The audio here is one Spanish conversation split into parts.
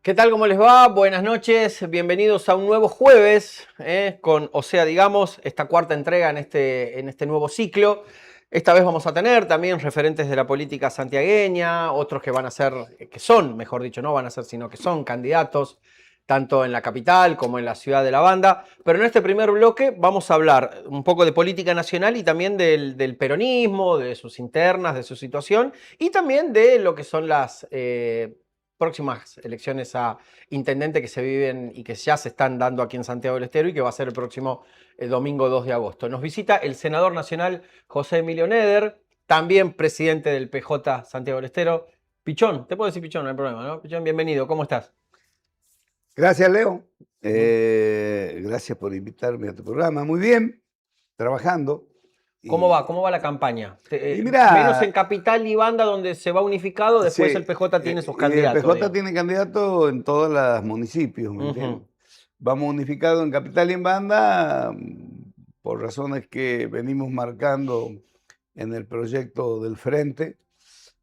¿Qué tal? ¿Cómo les va? Buenas noches, bienvenidos a un nuevo jueves con O sea, digamos, esta cuarta entrega en este nuevo ciclo. Esta vez vamos a tener también referentes de la política santiagueña, otros que van a ser, que son, mejor dicho, no van a ser, sino que son candidatos, tanto en la capital como en la ciudad de la banda. Pero en este primer bloque vamos a hablar un poco de política nacional y también del peronismo, de sus internas, de su situación y también de lo que son las próximas elecciones a intendente que se viven y que ya se están dando aquí en Santiago del Estero y que va a ser el próximo domingo 2 de agosto. Nos visita el senador nacional José Emilio Neder, también presidente del PJ Santiago del Estero. Pichón, te puedo decir Pichón, no hay problema, ¿no? Pichón, bienvenido, ¿cómo estás? Gracias, Leo. Mm. Gracias por invitarme a tu programa. Muy bien, trabajando. ¿Cómo va? Y, ¿Cómo va la campaña? y Menos en mira, Capital y Banda, donde se va unificado, sí, después el PJ tiene sus y el candidatos, PJ digamos. tiene candidato en todos los municipios, ¿me entiendes? Ujú. Vamos unificado en Capital y en Banda por razones que venimos marcando en el proyecto del Frente,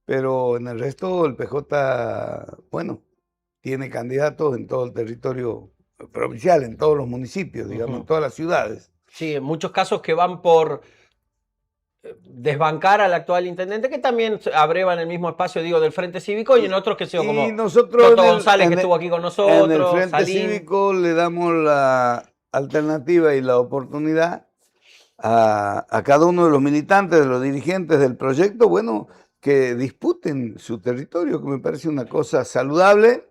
pero en el resto el PJ, bueno, tiene candidatos en todo el territorio provincial, en todos los municipios, digamos, en Ujú. todas las ciudades. Sí, en muchos casos que van por desbancar al actual intendente, que también abreva en el mismo espacio, digo, del Frente Cívico, y en otros que sea Y como nosotros Toto González, que estuvo aquí con en el nosotros, Frente Salín. Cívico le damos la alternativa y la oportunidad a cada uno de los militantes, de los dirigentes del proyecto, bueno, que disputen su territorio, que me parece una cosa saludable,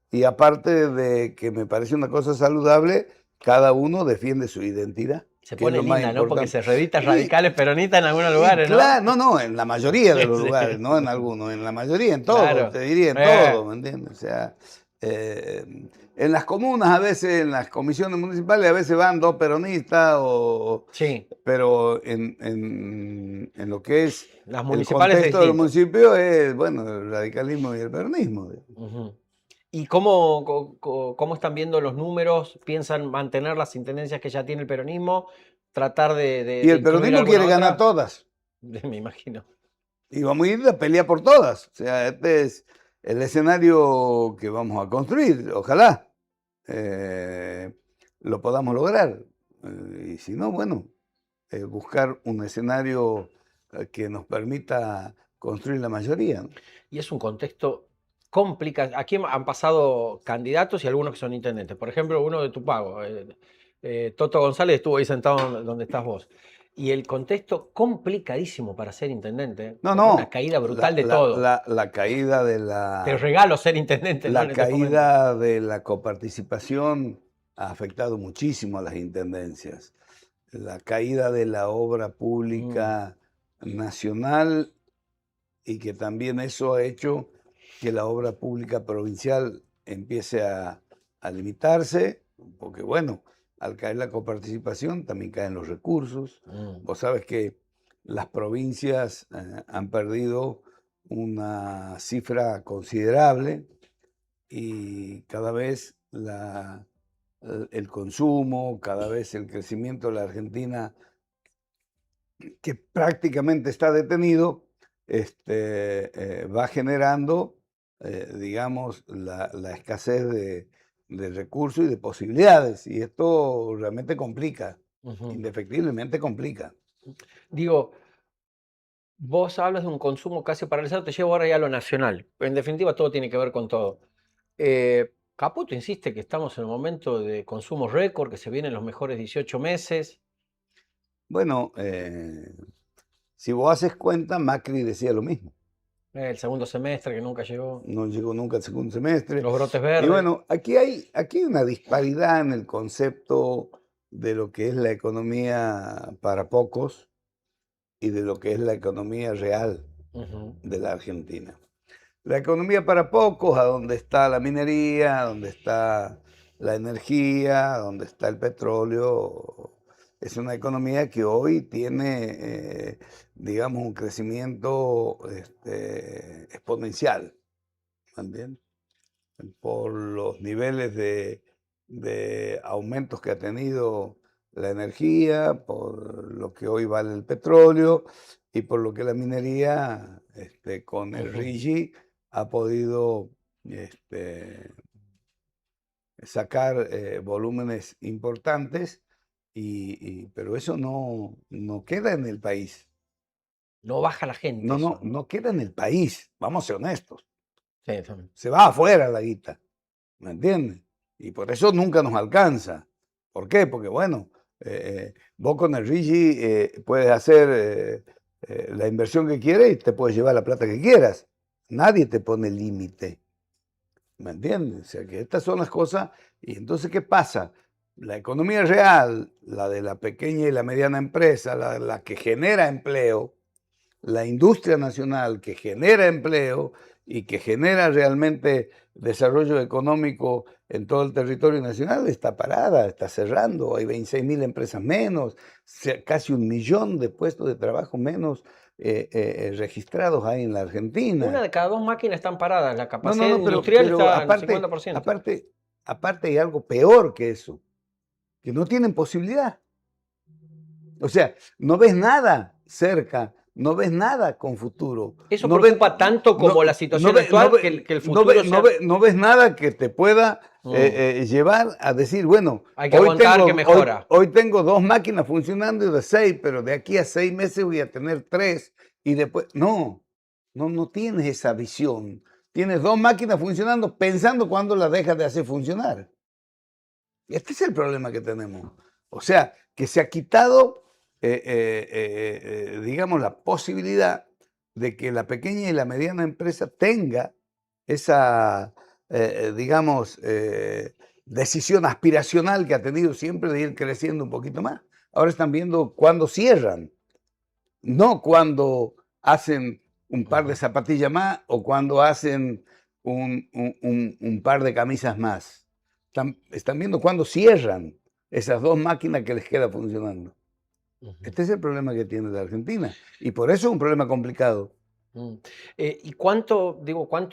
y aparte de que me parece una cosa saludable, cada uno defiende su identidad, Se que es pone lo más linda, ¿no? Porque importante. se revista Y, radicales peronistas en algunos y lugares, ¿no? claro, no, en la mayoría de los lugares, Sí. no en algunos, en la mayoría, en todo, Claro. te diría en Eh, todo, ¿me entiendes? O sea, en las comunas a veces, en las comisiones municipales a veces van dos peronistas, sí, pero en lo que es las el municipales es contexto de los distinto. municipios es, bueno, el radicalismo y el peronismo. Ujú. ¿Y cómo están viendo los números? ¿Piensan mantener las intendencias que ya tiene el peronismo? ¿Tratar Y de el incluir peronismo alguna quiere ganar otra? todas. Me imagino. Y vamos a ir a pelear por todas. O sea, este es el escenario que vamos a construir. Ojalá eh, lo podamos lograr. Y si no, bueno, buscar un escenario que nos permita construir la mayoría, ¿no? Y es un contexto complicado. Aquí han pasado candidatos y algunos que son intendentes. Por ejemplo, uno de Tupago, Toto González, estuvo ahí sentado donde estás vos. Y el contexto complicadísimo para ser intendente, No, con una no, caída brutal de todo. la caída de Te regalo ser intendente, ¿no? En la este momento. caída de la coparticipación ha afectado muchísimo a las intendencias. La caída de la obra Mm, pública nacional y que también eso ha hecho que la obra pública provincial empiece a limitarse, porque bueno, al caer la coparticipación también caen los recursos. mm. Vos sabes que las provincias han perdido una cifra considerable y cada vez el consumo, cada vez el crecimiento de la Argentina, que prácticamente está detenido, va generando, digamos, la escasez de recursos y de posibilidades. Y esto realmente complica, Ujú. indefectiblemente complica. Digo, vos hablas de un consumo casi paralizado, te llevo ahora ya a lo nacional. En definitiva, todo tiene que ver con todo. Caputo insiste que estamos en un momento de consumo récord, que se vienen los mejores 18 meses. Bueno, si vos haces cuenta, Macri decía lo mismo. El segundo semestre que nunca llegó. No llegó nunca al segundo semestre. Los brotes Y verdes. bueno, aquí hay una disparidad en el concepto de lo que es la economía para pocos y de lo que es la economía real Ujú. de la Argentina. La economía para pocos, a donde está la minería, donde está la energía, donde está el petróleo, es una economía que hoy tiene, digamos, un crecimiento exponencial, ¿entiendes? Por los niveles de aumentos que ha tenido la energía, por lo que hoy vale el petróleo y por lo que la minería con el Ujú. RIGI ha podido este, sacar volúmenes importantes, pero eso no queda en el país. No baja la gente eso. No queda en el país, vamos a ser honestos. Sí, Se va afuera la guita, ¿me entiendes? Y por eso nunca nos alcanza. ¿Por qué? Porque bueno, vos con el RIGI puedes hacer la inversión que quieras y te puedes llevar la plata que quieras. Nadie te pone límite. ¿Me entiendes? O sea, que estas son las cosas. Y entonces, ¿qué pasa? La economía real, la de la pequeña y la mediana empresa, la que genera empleo, la industria nacional que genera empleo y que genera realmente desarrollo económico en todo el territorio nacional, está parada, está cerrando. Hay 26.000 empresas menos, casi 1.000.000 de puestos de trabajo menos registrados ahí en la Argentina. Una de cada 2 máquinas están paradas. La No, capacidad pero, industrial está en aparte, 50%. aparte hay algo peor que eso, que no tienen posibilidad. O sea, no ves nada cerca, no ves nada con futuro. Eso No preocupa tanto como la situación actual, que el futuro sea... no ves nada que te pueda llevar a decir, bueno, Hay que aguantar que mejora. hoy tengo 2 máquinas funcionando y de 6, pero de aquí a 6 meses voy a tener 3 y después... No tienes esa visión. Tienes 2 máquinas funcionando pensando cuándo las dejas de hacer funcionar. Este es el problema que tenemos. O sea, que se ha quitado, digamos, la posibilidad de que la pequeña y la mediana empresa tenga esa, digamos, decisión aspiracional que ha tenido siempre de ir creciendo un poquito más. Ahora están viendo cuándo cierran, no cuando hacen un par de zapatillas más o cuando hacen un par de camisas más. Están viendo cuándo cierran esas 2 máquinas que les queda funcionando. Este es el problema que tiene la Argentina y por eso es un problema complicado. ¿Y cuánto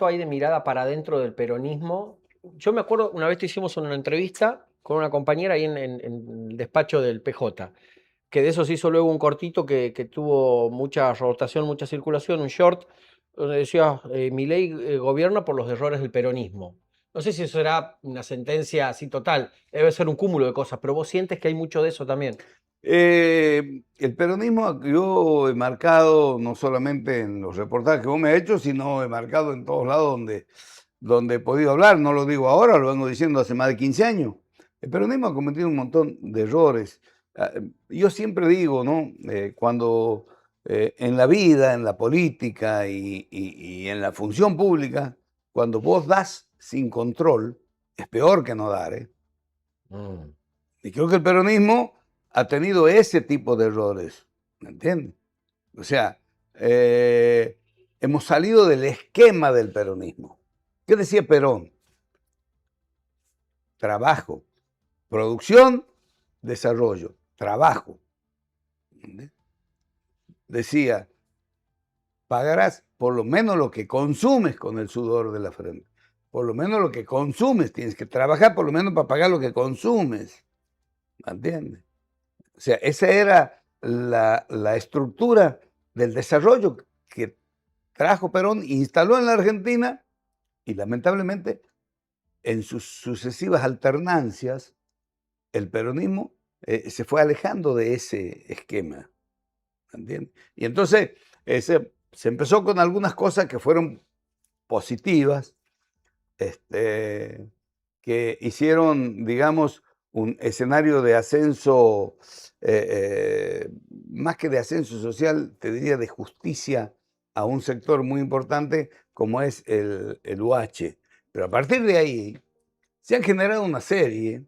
hay de mirada para adentro del peronismo? Yo me acuerdo, una vez te hicimos una entrevista con una compañera ahí en el despacho del PJ, que de eso se hizo luego un cortito que tuvo mucha rotación, mucha circulación, un short, donde decía, Milei gobierna por los errores del peronismo. No sé si eso será una sentencia así total, debe ser un cúmulo de cosas, pero vos sientes que hay mucho de eso también. El peronismo yo he marcado no solamente en los reportajes que vos me has hecho, sino he marcado en todos lados donde he podido hablar. No lo digo ahora, lo vengo diciendo hace más de 15 años. El peronismo ha cometido un montón de errores. Yo siempre digo, ¿no? Cuando en la vida, en la política y en la función pública, cuando vos das sin control, es peor que no dar, ¿eh? Mm. Y creo que el peronismo ha tenido ese tipo de errores, ¿me entiendes? O sea, hemos salido del esquema del peronismo. ¿Qué decía Perón? Trabajo, producción, desarrollo, trabajo. ¿Entendés? Decía, pagarás por lo menos lo que consumes con el sudor de la frente. Por lo menos lo que consumes, tienes que trabajar por lo menos para pagar lo que consumes. ¿Me entiendes? O sea, esa era la estructura del desarrollo que trajo Perón, instaló en la Argentina y lamentablemente en sus sucesivas alternancias el peronismo se fue alejando de ese esquema. ¿Entiendes? Y entonces se empezó con algunas cosas que fueron positivas, que hicieron, digamos, un escenario de ascenso, más que de ascenso social, te diría de justicia a un sector muy importante como es el UH. Pero a partir de ahí se han generado una serie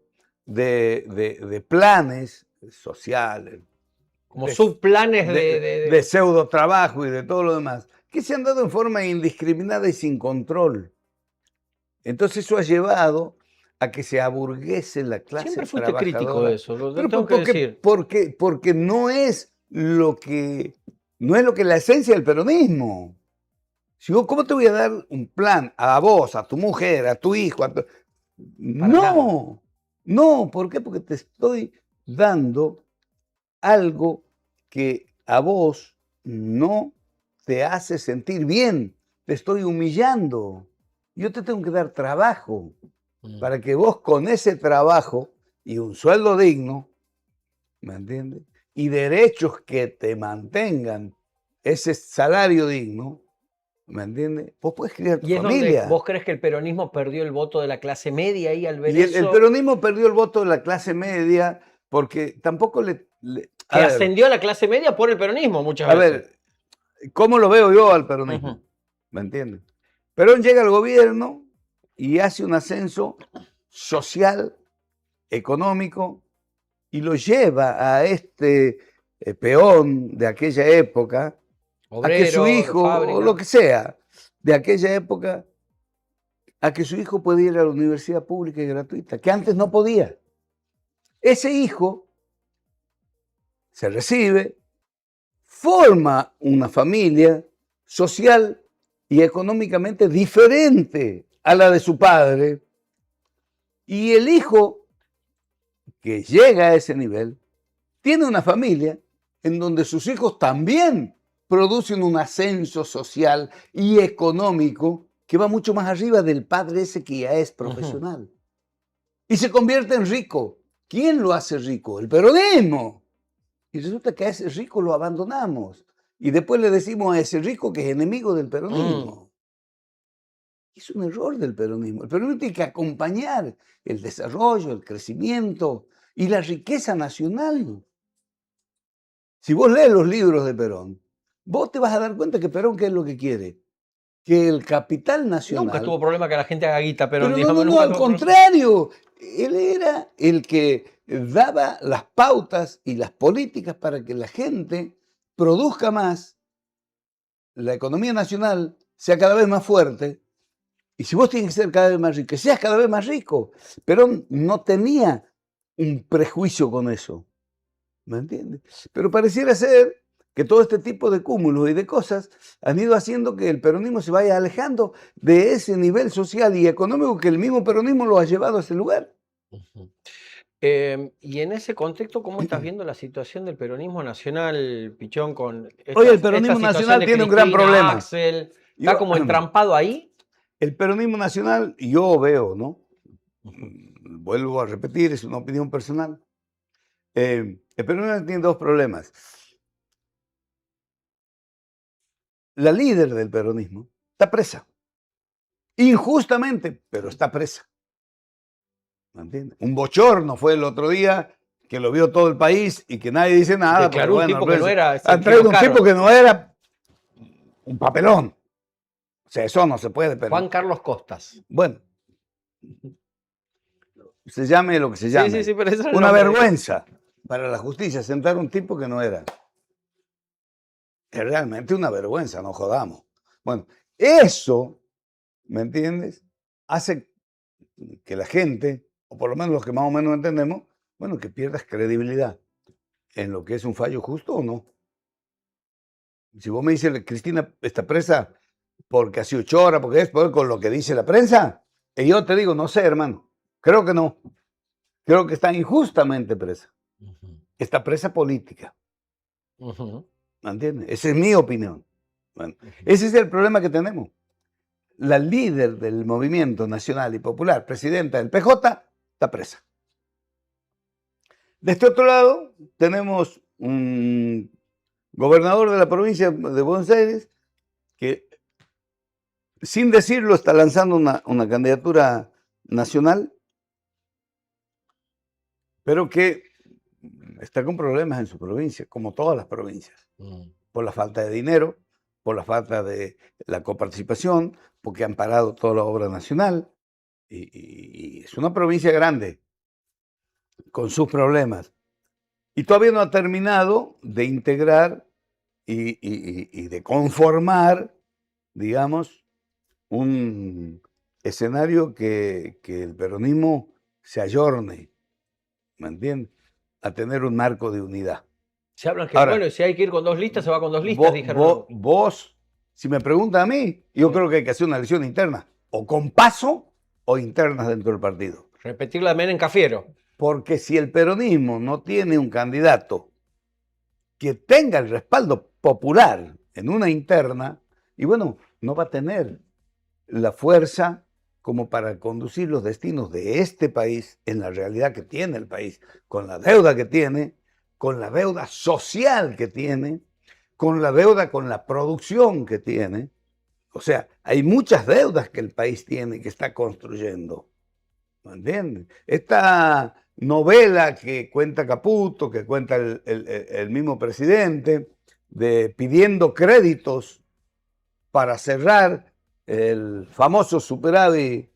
de planes sociales, Como subplanes de pseudo trabajo y de todo lo demás, que se han dado en forma indiscriminada y sin control. Entonces eso ha llevado a que se aburguese la clase Siempre fuiste crítico de trabajadora. eso, lo Pero tengo que decir. porque no es lo que la esencia del peronismo. Si vos, ¿cómo te voy a dar un plan a vos, a tu mujer, a tu hijo? Para nada. No, ¿por qué? Porque te estoy dando algo que a vos no te hace sentir bien. Te estoy humillando. Yo te tengo que dar trabajo. para que vos con ese trabajo y un sueldo digno, ¿me entiendes? Y derechos que te mantengan ese salario digno, ¿me entiendes? Vos podés criar tu Y es donde familia. vos crees que el peronismo perdió el voto de la clase media ahí al ver Y el eso, peronismo perdió el voto de la clase media porque tampoco que ascendió a la clase media por el peronismo muchas a veces. ver, ¿cómo lo veo yo al peronismo? Ujú. ¿Me entiendes? Perón llega al gobierno y hace un ascenso social, económico, y lo lleva a este peón de aquella época a que su Obrero, de hijo, o lo fábrica. que sea, de aquella época, a que su hijo pueda ir a la universidad pública y gratuita, que antes no podía. Ese hijo se recibe, forma una familia social y económicamente diferente a la de su padre, y el hijo que llega a ese nivel tiene una familia en donde sus hijos también producen un ascenso social y económico que va mucho más arriba del padre ese que ya es profesional. Y se convierte en rico. ¿Quién lo hace rico? El peronismo. Y resulta que a ese rico lo abandonamos. Y después le decimos a ese rico que es enemigo del peronismo. Es un error del peronismo. El peronismo tiene que acompañar el desarrollo, el crecimiento y la riqueza nacional. Si vos lees los libros de Perón, vos te vas a dar cuenta que Perón, ¿qué es lo que quiere? Que el capital Nunca nacional... tuvo problema que la gente haga guita, Perón, Pero no, digamos, no, no, nunca al tuvo problema. contrario. Él era el que daba las pautas y las políticas para que la gente produzca más, la economía nacional sea cada vez más fuerte. Y si vos tienes que ser cada vez más rico, que seas cada vez más rico. Perón no tenía un prejuicio con eso. ¿Me entiendes? Pero pareciera ser que todo este tipo de cúmulos y de cosas han ido haciendo que el peronismo se vaya alejando de ese nivel social y económico que el mismo peronismo lo ha llevado a ese lugar. Y en ese contexto, ¿cómo estás viendo la situación del peronismo nacional, Pichón, con Hoy el esta peronismo situación nacional de tiene un gran Cristina, problema. Axel? ¿Está Yo, como entrampado ahí? el peronismo nacional, yo veo, ¿no? Vuelvo a repetir, es una opinión personal. El peronismo tiene dos problemas. La líder del peronismo está presa. Injustamente, pero está presa. ¿Me entiendes? Un bochorno fue el otro día que lo vio todo el país y que nadie dice nada, porque Declaró un bueno, tipo que no era, se han traído un equivocaron. tipo que no era un papelón. O sea, eso no se puede Juan permitir. Carlos Costas. Bueno, se llame lo que se Sí, llame. sí, sí, pero ese era el Una nombre. vergüenza para la justicia sentar un tipo que no era. Es realmente una vergüenza, no jodamos. Bueno, eso, ¿me entiendes? Hace que la gente, o por lo menos los que más o menos entendemos, bueno, que pierdas credibilidad en lo que es un fallo justo o no. Si vos me dices, Cristina está presa porque ha sido chora, porque es con lo que dice la prensa, y yo te digo, no sé, hermano, creo que no. Creo que está injustamente presa. Está presa política. ¿Me entiendes? Esa es mi opinión. Bueno, ese es el problema que tenemos. La líder del movimiento nacional y popular, presidenta del PJ, está presa. De este otro lado, tenemos un gobernador de la provincia de Buenos Aires que, sin decirlo, está lanzando una candidatura nacional, pero que está con problemas en su provincia, como todas las provincias, por la falta de dinero, por la falta de la coparticipación, porque han parado toda la obra nacional, y es una provincia grande, con sus problemas. Y todavía no ha terminado de integrar y de conformar, digamos, un escenario que el peronismo se ayorne, ¿me entiendes? A tener un marco de unidad. Se hablan que, Ahora, bueno, si hay que ir con dos listas, se va con dos listas, dijeron. vos, si me preguntan a mí, yo creo que hay que hacer una elección interna, o con paso o internas dentro del partido. Repetir la de Menem Cafiero. Porque si el peronismo no tiene un candidato que tenga el respaldo popular en una interna, y bueno, no va a tener la fuerza como para conducir los destinos de este país en la realidad que tiene el país, con la deuda que tiene, con la deuda social que tiene, con la deuda con la producción que tiene. O sea, hay muchas deudas que el país tiene que está construyendo. ¿Me entiendes? Esta novela que cuenta Caputo, que cuenta el mismo presidente, de pidiendo créditos para cerrar el famoso superávit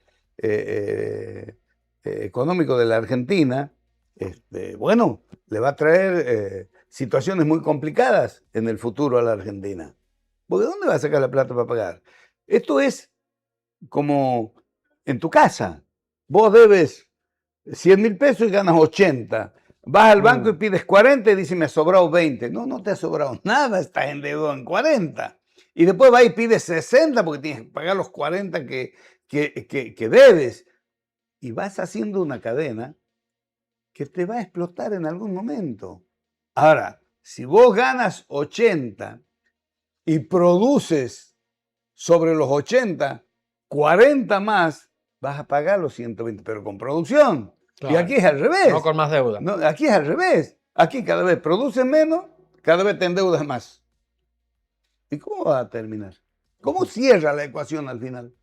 económico de la Argentina, bueno, le va a traer situaciones muy complicadas en el futuro a la Argentina. Porque ¿dónde va a sacar la plata para pagar? Esto es como en tu casa. Vos debes 100.000 pesos y ganas 80. Vas al banco y pides 40 y dices, me ha sobrado 20. No, no te ha sobrado nada, estás endeudado en 40. Y después vas y pides 60 porque tienes que pagar los 40 que debes. Y vas haciendo una cadena que te va a explotar en algún momento. Ahora, si vos ganas 80 y produces sobre los 80, 40 más, vas a pagar los 120, pero con producción. Claro. Y aquí es al revés. No con más deuda. No, aquí es al revés. Aquí cada vez produces menos, cada vez te endeudas más. ¿Y cómo va a terminar? ¿Cómo cierra la ecuación al final?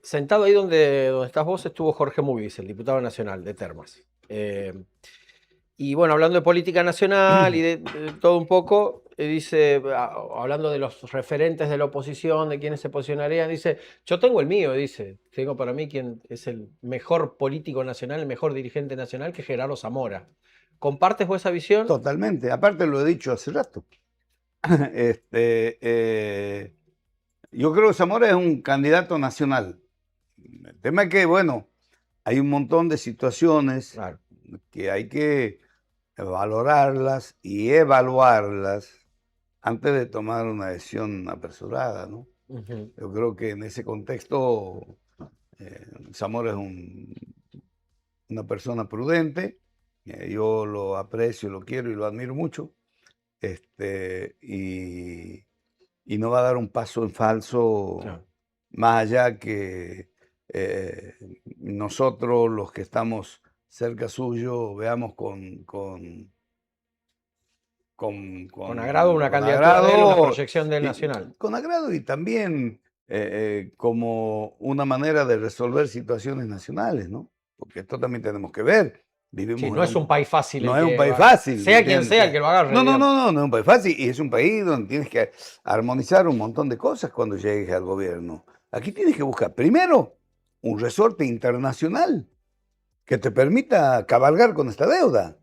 Sentado ahí donde estás vos estuvo Jorge Muguis, el diputado nacional de Termas. Y bueno, hablando de política nacional y de todo un poco, dice, hablando de los referentes de la oposición, de quienes se posicionarían, dice, yo tengo el mío, dice, tengo para mí quien es el mejor político nacional, el mejor dirigente nacional, que es Gerardo Zamora. ¿Compartes vos esa visión? Totalmente, aparte lo he dicho hace rato. Yo creo que Zamora es un candidato nacional. El tema es que, bueno, hay un montón de situaciones que hay que valorarlas y evaluarlas antes de tomar una decisión apresurada, ¿no? Yo creo que en ese contexto Zamora es una persona prudente, yo lo aprecio, lo quiero y lo admiro mucho, y no va a dar un paso en falso, más allá que nosotros los que estamos cerca suyo veamos con agrado una candidatura de él, una proyección del nacional. Con agrado y también como una manera de resolver situaciones nacionales, ¿no? Porque esto también tenemos que ver. Vivimos no es un país fácil. No es un país fácil. Sea quien sea el que lo haga. No es un país fácil. Y es un país donde tienes que armonizar un montón de cosas cuando llegues al gobierno. Aquí tienes que buscar, primero, un resorte internacional que te permita cabalgar con esta deuda.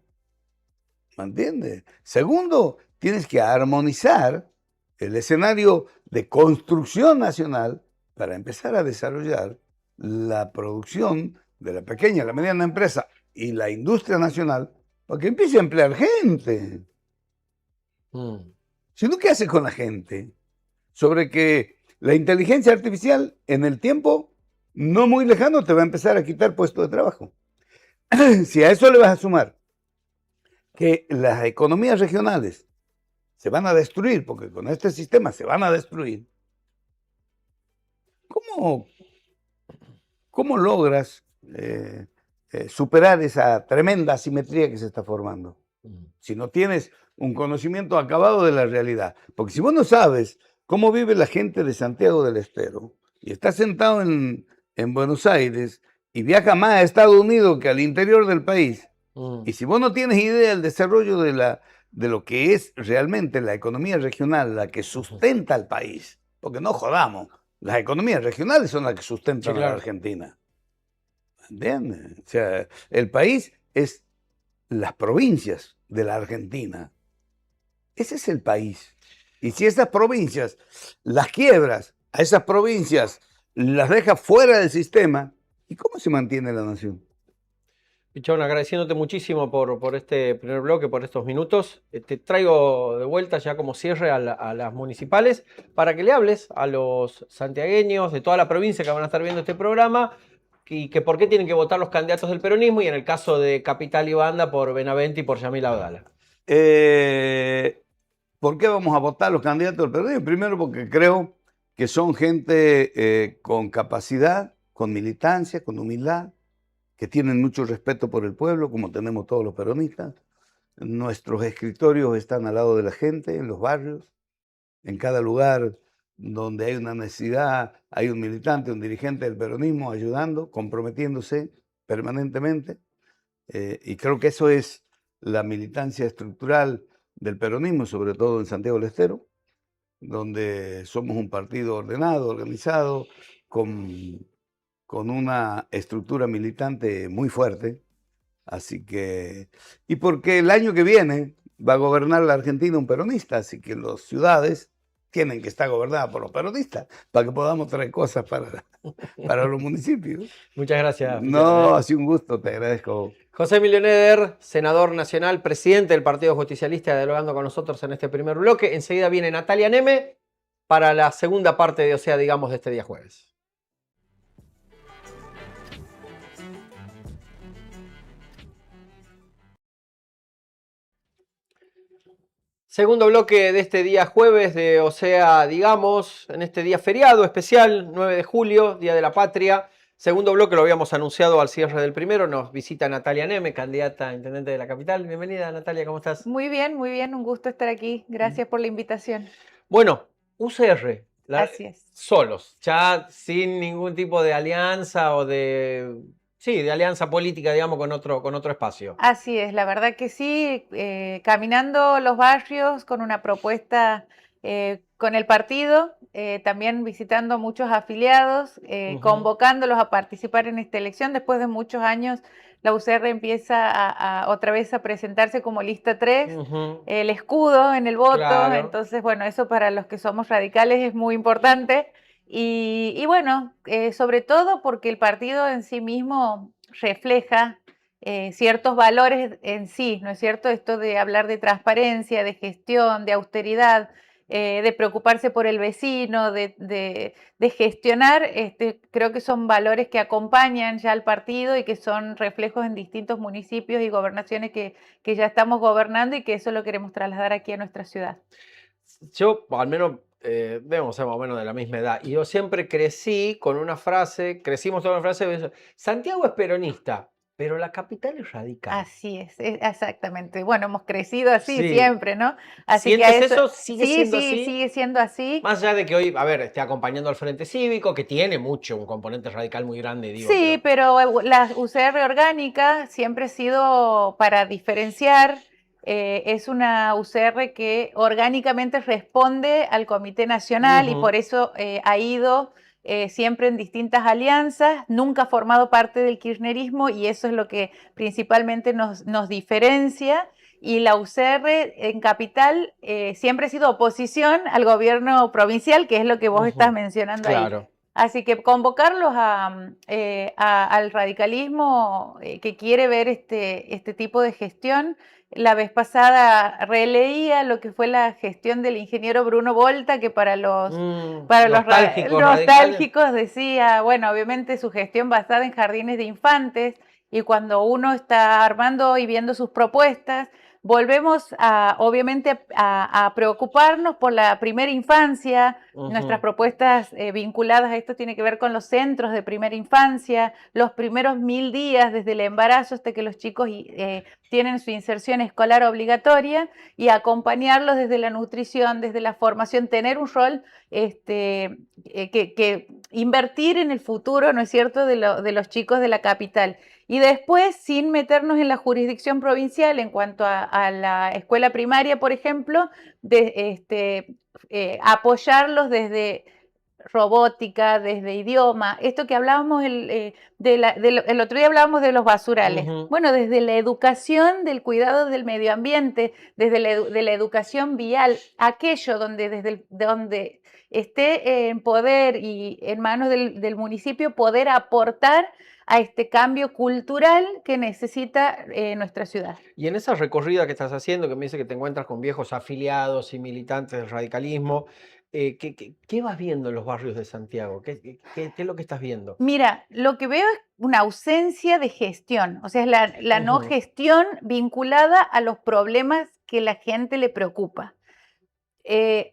¿Me entiendes? Segundo, tienes que armonizar el escenario de construcción nacional para empezar a desarrollar la producción de la pequeña, la mediana empresa y la industria nacional para que empiece a emplear gente. Si no, ¿qué haces con la gente? Sobre que la inteligencia artificial en el tiempo no muy lejano te va a empezar a quitar puestos de trabajo. Si a eso le vas a sumar que las economías regionales se van a destruir, porque con este sistema se van a destruir, ¿cómo logras superar esa tremenda asimetría que se está formando? Si no tienes un conocimiento acabado de la realidad. Porque si vos no sabes cómo vive la gente de Santiago del Estero y estás sentado en Buenos Aires y viaja más a Estados Unidos que al interior del país, y si vos no tienes idea del desarrollo de lo que es realmente la economía regional, la que sustenta al país, porque no jodamos, las economías regionales son las que sustentan a la Argentina. ¿Entiendes? O sea, el país es las provincias de la Argentina. Ese es el país. Y si esas provincias las quiebras, a esas provincias las dejas fuera del sistema, ¿y cómo se mantiene la nación? Pichón, agradeciéndote muchísimo por este primer bloque, por estos minutos. Te traigo de vuelta ya como cierre a las municipales para que le hables a los santiagueños de toda la provincia que van a estar viendo este programa y que por qué tienen que votar los candidatos del peronismo y en el caso de Capital y Banda por Benavente y por Yamil Abdala. ¿Por qué vamos a votar los candidatos del peronismo? Primero porque creo que son gente con capacidad, con militancia, con humildad, que tienen mucho respeto por el pueblo, como tenemos todos los peronistas. Nuestros escritorios están al lado de la gente, en los barrios, en cada lugar donde hay una necesidad, hay un militante, un dirigente del peronismo ayudando, comprometiéndose permanentemente. Y creo que eso es la militancia estructural del peronismo, sobre todo en Santiago del Estero, donde somos un partido ordenado, organizado, con una estructura militante muy fuerte. Así que, y porque el año que viene va a gobernar la Argentina un peronista, así que las ciudades tienen que estar gobernadas por los peronistas para que podamos traer cosas para los municipios. Muchas gracias, No, oficial. ha sido un gusto, te agradezco. José Emilio Neder, senador nacional, presidente del Partido Justicialista, dialogando con nosotros en este primer bloque. Enseguida viene Natalia Neme para la segunda parte de O sea, digamos, de este día jueves. Segundo bloque de este día jueves de O sea, digamos, en este día feriado especial, 9 de julio, Día de la Patria. Segundo bloque lo habíamos anunciado al cierre del primero. Nos visita Natalia Neme, candidata a intendente de la capital. Bienvenida, Natalia, ¿cómo estás? Muy bien, un gusto estar aquí. Gracias por la invitación. Bueno, UCR, Así es. solos, ya sin ningún tipo de alianza o de, sí, de alianza política, digamos, con otro espacio. Así es, la verdad que sí, caminando los barrios con una propuesta con el partido, también visitando muchos afiliados, convocándolos a participar en esta elección. Después de muchos años, la UCR empieza otra vez a presentarse como lista 3, el escudo en el voto. Claro. Entonces, bueno, eso para los que somos radicales es muy importante. Y bueno, sobre todo porque el partido en sí mismo refleja ciertos valores en sí, ¿no es cierto? Esto de hablar de transparencia, de gestión, de austeridad, de preocuparse por el vecino, de gestionar, creo que son valores que acompañan ya al partido y que son reflejos en distintos municipios y gobernaciones que ya estamos gobernando y que eso lo queremos trasladar aquí a nuestra ciudad. Yo, al menos, debemos ser más o menos de la misma edad. Y yo siempre crecí con una frase, crecimos con una frase, Santiago es peronista, pero la capital es radical. Así es, exactamente. Bueno, hemos crecido así Sí. siempre, ¿no? Así ¿Sientes que eso? ¿Sigue siendo así? sigue siendo así. Más allá de que hoy, a ver, esté acompañando al Frente Cívico, que tiene mucho, un componente radical muy grande, digo. Sí, pero la UCR orgánica siempre ha sido para diferenciar. Es una UCR que orgánicamente responde al Comité Nacional y por eso ha ido siempre en distintas alianzas, nunca ha formado parte del kirchnerismo y eso es lo que principalmente nos diferencia. Y la UCR en Capital siempre ha sido oposición al gobierno provincial, que es lo que vos estás mencionando Claro. ahí. Así que convocarlos al radicalismo que quiere ver este tipo de gestión. La vez pasada releía lo que fue la gestión del ingeniero Bruno Volta, que para los nostálgicos decía, bueno, obviamente su gestión basada en jardines de infantes, y cuando uno está armando y viendo sus propuestas, volvemos obviamente a preocuparnos por la primera infancia. Nuestras propuestas vinculadas a esto tienen que ver con los centros de primera infancia, los primeros 1000 días desde el embarazo hasta que los chicos tienen su inserción escolar obligatoria, y acompañarlos desde la nutrición, desde la formación, tener un rol que invertir en el futuro, ¿no es cierto?, de los chicos de la capital. Y después, sin meternos en la jurisdicción provincial en cuanto a la escuela primaria, por ejemplo, apoyarlos desde robótica, desde idioma, esto que hablábamos el otro día hablábamos de los basurales. Bueno, desde la educación del cuidado del medio ambiente, desde de la educación vial, aquello donde esté en poder y en manos del municipio, poder aportar a este cambio cultural que necesita nuestra ciudad. Y en esa recorrida que estás haciendo, que me dice que te encuentras con viejos afiliados y militantes del radicalismo, ¿qué vas viendo en los barrios de Santiago? ¿Qué es lo que estás viendo? Mira, lo que veo es una ausencia de gestión, o sea, es la no gestión vinculada a los problemas que la gente le preocupa.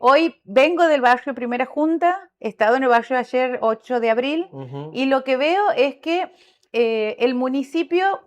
Hoy vengo del barrio Primera Junta, he estado en el barrio ayer 8 de abril, y lo que veo es que el municipio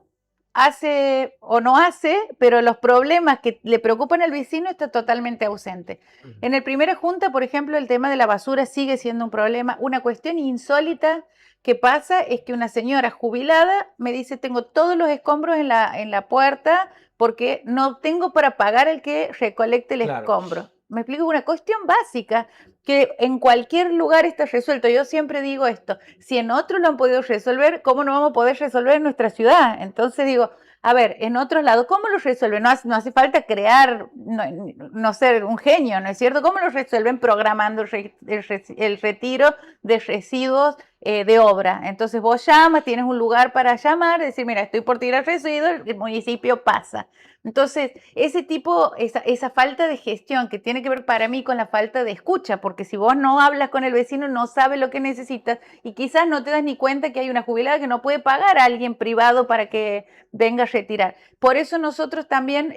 hace o no hace, pero los problemas que le preocupan al vecino está totalmente ausente. En el Primera Junta, por ejemplo, el tema de la basura sigue siendo un problema. Una cuestión insólita que pasa es que una señora jubilada me dice, tengo todos los escombros en la puerta porque no tengo para pagar el que recolecte el escombro. Me explico, una cuestión básica que en cualquier lugar está resuelto. Yo siempre digo esto, si en otros lo han podido resolver, ¿cómo no vamos a poder resolver en nuestra ciudad? Entonces digo, a ver, en otros lados, ¿cómo lo resuelven? No hace falta crear, no ser un genio, ¿no es cierto? ¿Cómo lo resuelven? Programando el retiro de residuos de obra. Entonces vos llamas, tienes un lugar para llamar, decir, mira, estoy por tirar residuos, el municipio pasa. Entonces, ese tipo, esa falta de gestión que tiene que ver para mí con la falta de escucha, porque si vos no hablas con el vecino, no sabes lo que necesitas y quizás no te das ni cuenta que hay una jubilada que no puede pagar a alguien privado para que venga a retirar. Por eso nosotros también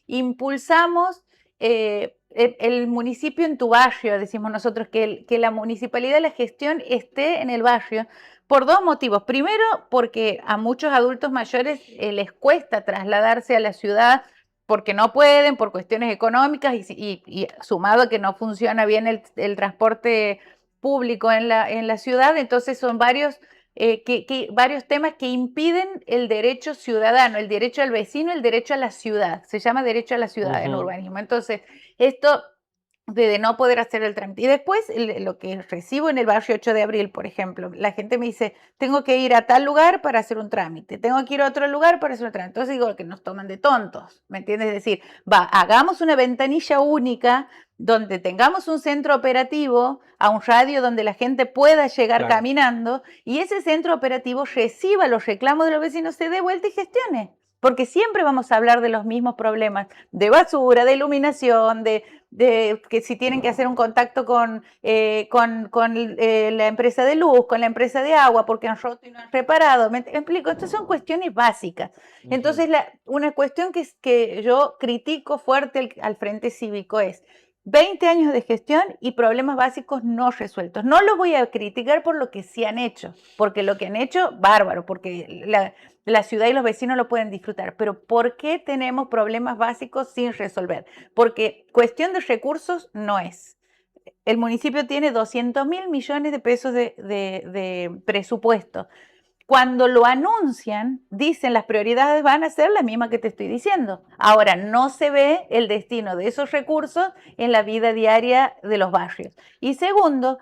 impulsamos el municipio en tu barrio, decimos nosotros, que la municipalidad, la gestión esté en el barrio, por dos motivos. Primero, porque a muchos adultos mayores les cuesta trasladarse a la ciudad porque no pueden, por cuestiones económicas y sumado a que no funciona bien el transporte público en la ciudad, entonces son varios temas que impiden el derecho ciudadano, el derecho al vecino, el derecho a la ciudad. Se llama derecho a la ciudad en urbanismo. Entonces, esto de no poder hacer el trámite. Y después, lo que recibo en el barrio 8 de abril, por ejemplo, la gente me dice, tengo que ir a tal lugar para hacer un trámite, tengo que ir a otro lugar para hacer un trámite. Entonces digo que nos toman de tontos, ¿me entiendes? Es decir, hagamos una ventanilla única donde tengamos un centro operativo a un radio donde la gente pueda llegar caminando y ese centro operativo reciba los reclamos de los vecinos, se dé vuelta y gestione. Porque siempre vamos a hablar de los mismos problemas, de basura, de iluminación, de que si tienen que hacer un contacto con la empresa de luz, con la empresa de agua, porque han roto y no han reparado. ¿Me explico? Estas son cuestiones básicas. Entonces, una cuestión que yo critico fuerte al Frente Cívico es 20 años de gestión y problemas básicos no resueltos. No los voy a criticar por lo que sí han hecho, porque lo que han hecho, bárbaro, porque la ciudad y los vecinos lo pueden disfrutar, pero ¿por qué tenemos problemas básicos sin resolver? Porque cuestión de recursos no es. El municipio tiene 200.000 millones de pesos de presupuesto. Cuando lo anuncian, dicen las prioridades van a ser las mismas que te estoy diciendo. Ahora, no se ve el destino de esos recursos en la vida diaria de los barrios. Y segundo,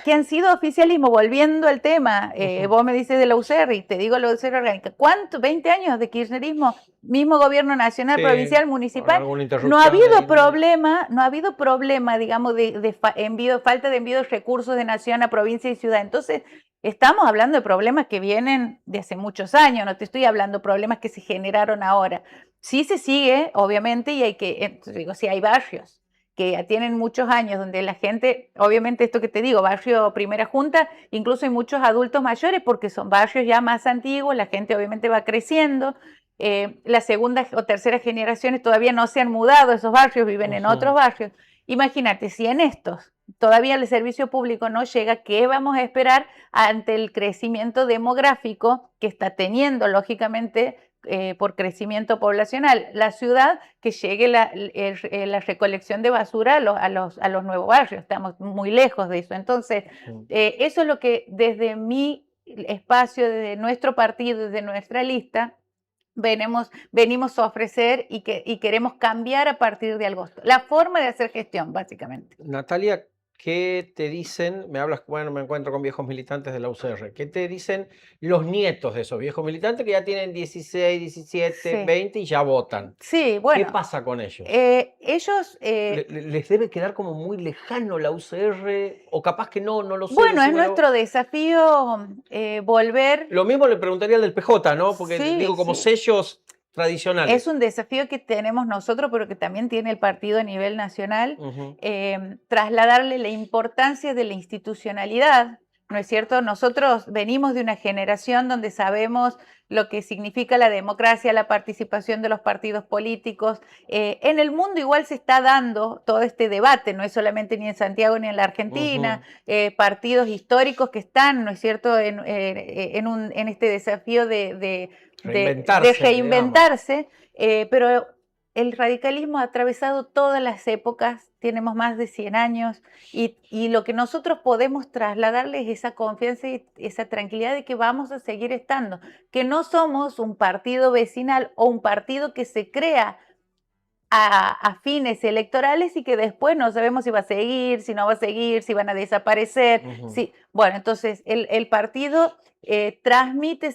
que han sido oficialismo, volviendo al tema, vos me dices de la UCR y te digo la UCR orgánica, ¿cuánto? 20 años de kirchnerismo, mismo gobierno nacional, provincial, municipal, no ha habido problema, digamos, de falta de envío de recursos de nación a provincia y ciudad. Entonces, estamos hablando de problemas que vienen de hace muchos años, no te estoy hablando de problemas que se generaron ahora. Sí se sigue, obviamente, y digo, sí hay barrios que ya tienen muchos años, donde la gente, obviamente esto que te digo, barrio Primera Junta, incluso hay muchos adultos mayores porque son barrios ya más antiguos, la gente obviamente va creciendo, las segunda o tercera generaciones todavía no se han mudado a esos barrios, viven en otros barrios. Imagínate, si en estos todavía el servicio público no llega, ¿qué vamos a esperar ante el crecimiento demográfico que está teniendo, lógicamente, por crecimiento poblacional la ciudad, que llegue la recolección de basura a los nuevos barrios? Estamos muy lejos de eso. Entonces, eso es lo que desde mi espacio, desde nuestro partido, desde nuestra lista, venimos a ofrecer y queremos cambiar a partir de agosto. La forma de hacer gestión, básicamente. Natalia, ¿qué te dicen? Me hablas, bueno, me encuentro con viejos militantes de la UCR. ¿Qué te dicen los nietos de esos viejos militantes que ya tienen 16, 17, 20 y ya votan? Sí, bueno. ¿Qué pasa con ellos? Ellos... ¿Les debe quedar como muy lejano la UCR? O capaz que no lo sé. Bueno, es nuestro desafío volver... Lo mismo le preguntaría al del PJ, ¿no? Porque digo, como sellos tradicionales. Es un desafío que tenemos nosotros, pero que también tiene el partido a nivel nacional, trasladarle la importancia de la institucionalidad, ¿no es cierto? Nosotros venimos de una generación donde sabemos lo que significa la democracia, la participación de los partidos políticos. En el mundo igual se está dando todo este debate, no es solamente ni en Santiago ni en la Argentina, partidos históricos que están, ¿no es cierto?, en este desafío de reinventarse, pero el radicalismo ha atravesado todas las épocas, tenemos más de 100 años, y lo que nosotros podemos trasladarles es esa confianza y esa tranquilidad de que vamos a seguir estando, que no somos un partido vecinal o un partido que se crea a fines electorales y que después no sabemos si va a seguir, si no va a seguir, si van a desaparecer. Bueno, entonces el partido transmite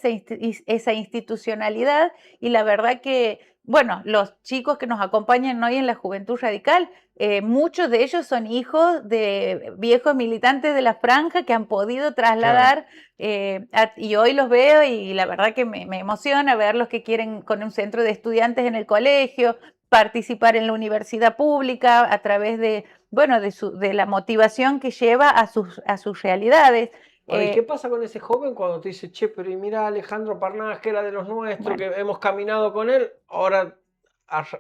esa institucionalidad, y la verdad que, bueno, los chicos que nos acompañan hoy en la Juventud Radical, muchos de ellos son hijos de viejos militantes de la franja que han podido trasladar, y hoy los veo y la verdad que me emociona verlos que quieren con un centro de estudiantes en el colegio, participar en la universidad pública a través de, bueno, de la motivación que lleva a sus realidades. ¿Y qué pasa con ese joven cuando te dice, che, pero mira Alejandro Parnás, que era de los nuestros, Bueno, que hemos caminado con él, ahora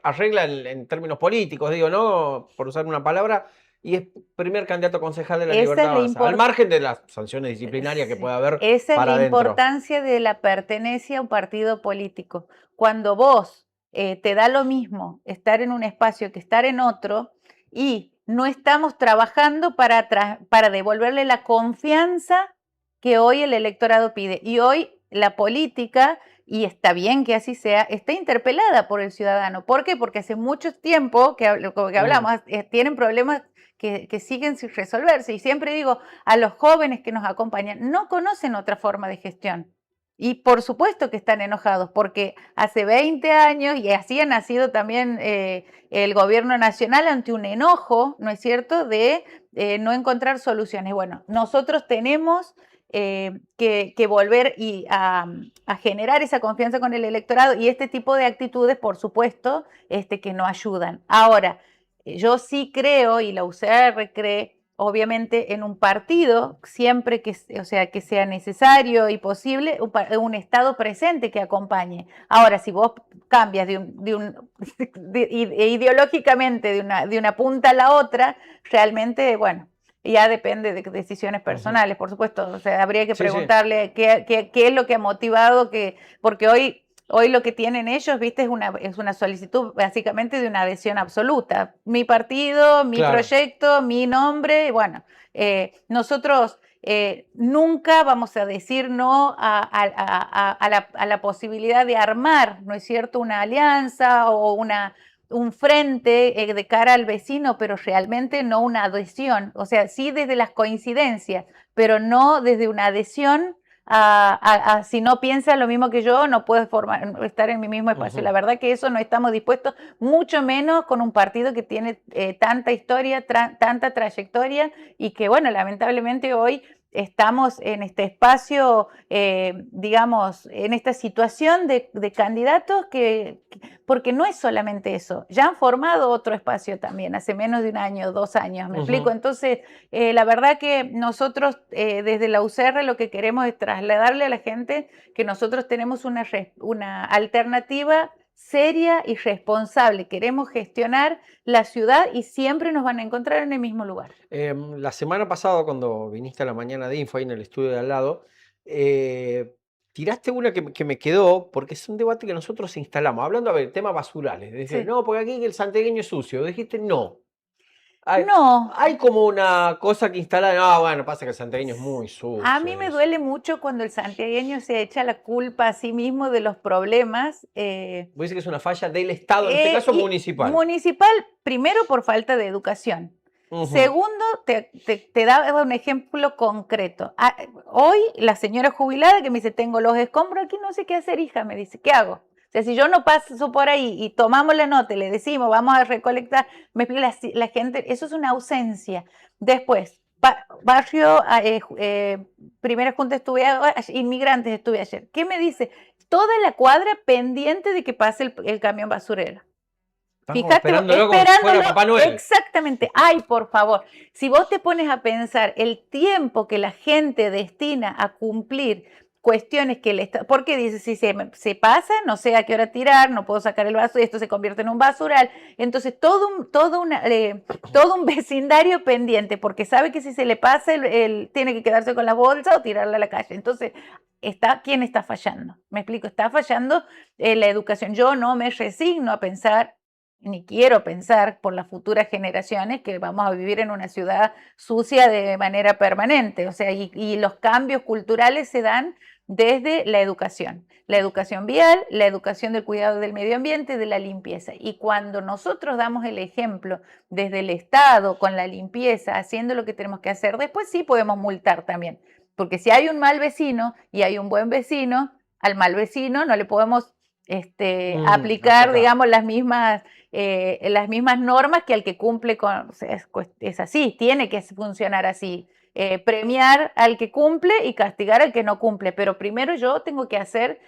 arregla en términos políticos, digo, ¿no? Por usar una palabra, y es primer candidato a concejal de la Libertad Avanza, al margen de las sanciones disciplinarias que pueda haber esa para es la adentro. importancia de la pertenencia a un partido político. Cuando vos te da lo mismo estar en un espacio que estar en otro, y no estamos trabajando para devolverle la confianza que hoy el electorado pide. Y hoy la política, y está bien que así sea, está interpelada por el ciudadano. ¿Por qué? Porque hace mucho tiempo como que hablamos, tienen problemas que siguen sin resolverse. Y siempre digo a los jóvenes que nos acompañan, no conocen otra forma de gestión. Y por supuesto que están enojados, porque hace 20 años, y así ha nacido también el gobierno nacional ante un enojo, ¿no es cierto?, de no encontrar soluciones. Bueno, nosotros tenemos que volver a generar esa confianza con el electorado, y este tipo de actitudes, por supuesto, que no ayudan. Ahora, yo sí creo, y la UCR cree, obviamente, en un partido, siempre que sea necesario y posible, un Estado presente que acompañe. Ahora, si vos cambias ideológicamente de una punta a la otra, realmente, bueno, ya depende de decisiones personales, por supuesto. O sea, habría que preguntarle qué es lo que ha motivado, porque hoy lo que tienen ellos, viste, es una solicitud básicamente de una adhesión absoluta. Mi partido, mi proyecto, mi nombre, bueno, nosotros nunca vamos a decir no a la posibilidad de armar, ¿no es cierto?, una alianza o un frente de cara al vecino, pero realmente no una adhesión. O sea, sí desde las coincidencias, pero no desde una adhesión si no piensa lo mismo que yo, no puede estar en mi mismo espacio. La verdad que eso no estamos dispuestos, mucho menos con un partido que tiene tanta historia, tanta trayectoria, y que, bueno, lamentablemente hoy estamos en este espacio, digamos, en esta situación de candidatos porque no es solamente eso, ya han formado otro espacio también, hace menos de un año, 2 años, ¿me explico? Entonces, la verdad que nosotros desde la UCR lo que queremos es trasladarle a la gente que nosotros tenemos una alternativa seria y responsable. Queremos gestionar la ciudad y siempre nos van a encontrar en el mismo lugar. La semana pasada, cuando viniste a la mañana de Info, ahí en el estudio de al lado, tiraste una que me quedó, porque es un debate que nosotros instalamos, hablando, a ver, temas basurales. Decir, no, porque aquí el santiagueño es sucio. Dijiste, no. Hay como una cosa que instala, bueno, pasa que el santiagueño es muy sucio. A mí me duele mucho cuando el santiagueño se echa la culpa a sí mismo de los problemas. Vos decís que es una falla del Estado, en este caso municipal. Municipal, primero por falta de educación. Segundo, te daba un ejemplo concreto. Hoy la señora jubilada que me dice, tengo los escombros aquí, no sé qué hacer, hija, me dice, ¿qué hago? O sea, si yo no paso por ahí y tomamos la nota y le decimos, vamos a recolectar, me explica la gente, eso es una ausencia. Después, barrio, primera junta estuve, inmigrantes estuve ayer. ¿Qué me dice? Toda la cuadra pendiente de que pase el camión basurero. Estamos Fíjate, esperándolo como si fuera Papá Noel. Exactamente. Ay, por favor, si vos te pones a pensar el tiempo que la gente destina a cumplir cuestiones que el Estado, porque dice, si se pasa, no sé a qué hora tirar, no puedo sacar el vaso, y esto se convierte en un basural. Entonces, todo un vecindario pendiente, porque sabe que si se le pasa, tiene que quedarse con la bolsa o tirarla a la calle. Entonces, ¿quién está fallando? Me explico, está fallando la educación. Yo no me resigno a pensar, ni quiero pensar por las futuras generaciones que vamos a vivir en una ciudad sucia de manera permanente. O sea, y los cambios culturales se dan desde la educación vial, la educación del cuidado del medio ambiente, de la limpieza. Y cuando nosotros damos el ejemplo desde el Estado con la limpieza, haciendo lo que tenemos que hacer, después sí podemos multar también. Porque si hay un mal vecino y hay un buen vecino, al mal vecino no le podemos aplicar, digamos, las mismas normas que al que cumple con, o sea, es así, tiene que funcionar así. Premiar al que cumple y castigar al que no cumple, pero primero yo tengo que hacer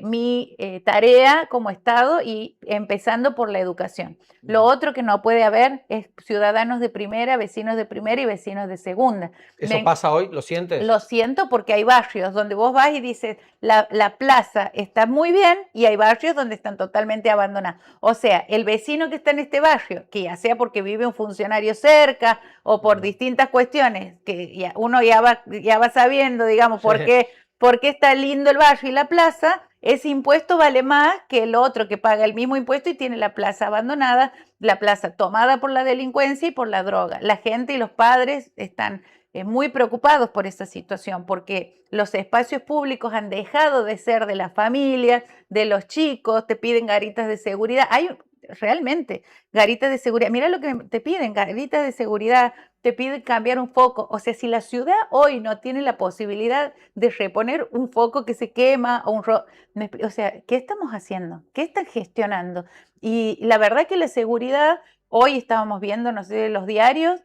mi tarea como Estado y empezando por la educación. Lo otro que no puede haber es ciudadanos de primera, vecinos de primera y vecinos de segunda. ¿Eso pasa hoy? ¿Lo sientes? Lo siento porque hay barrios donde vos vas y dices, la plaza está muy bien y hay barrios donde están totalmente abandonados. O sea, el vecino que está en este barrio, que ya sea porque vive un funcionario cerca o por distintas cuestiones, que uno ya va sabiendo, digamos, por qué está lindo el barrio y la plaza, ese impuesto vale más que el otro que paga el mismo impuesto y tiene la plaza abandonada, la plaza tomada por la delincuencia y por la droga. La gente y los padres están muy preocupados por esta situación, porque los espacios públicos han dejado de ser de las familias, de los chicos, te piden garitas de seguridad. Hay realmente garitas de seguridad. Mira lo que te piden, garitas de seguridad, te piden cambiar un foco. O sea, si la ciudad hoy no tiene la posibilidad de reponer un foco que se quema o sea, ¿qué estamos haciendo? ¿Qué están gestionando? Y la verdad que la seguridad, hoy estábamos viendo, no sé, los diarios,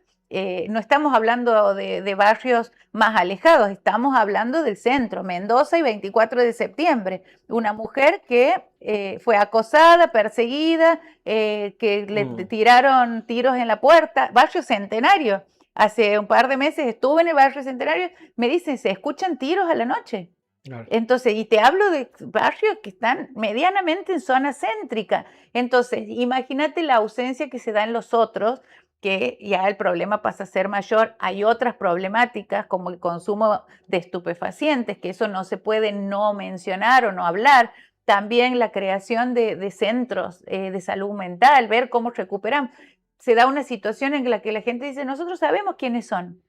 no estamos hablando de barrios más alejados, estamos hablando del centro, Mendoza y 24 de septiembre. Una mujer que fue acosada, perseguida, que le tiraron tiros en la puerta, barrio Centenario. Hace un par de meses estuve en el barrio Centenario, me dicen, se escuchan tiros a la noche. Claro. Entonces, y te hablo de barrios que están medianamente en zona céntrica. Entonces, imagínate la ausencia que se da en los otros, que ya el problema pasa a ser mayor. Hay otras problemáticas como el consumo de estupefacientes, que eso no se puede no mencionar o no hablar. También la creación de centros de salud mental, ver cómo recuperan. Se da una situación en la que la gente dice, nosotros sabemos quiénes son,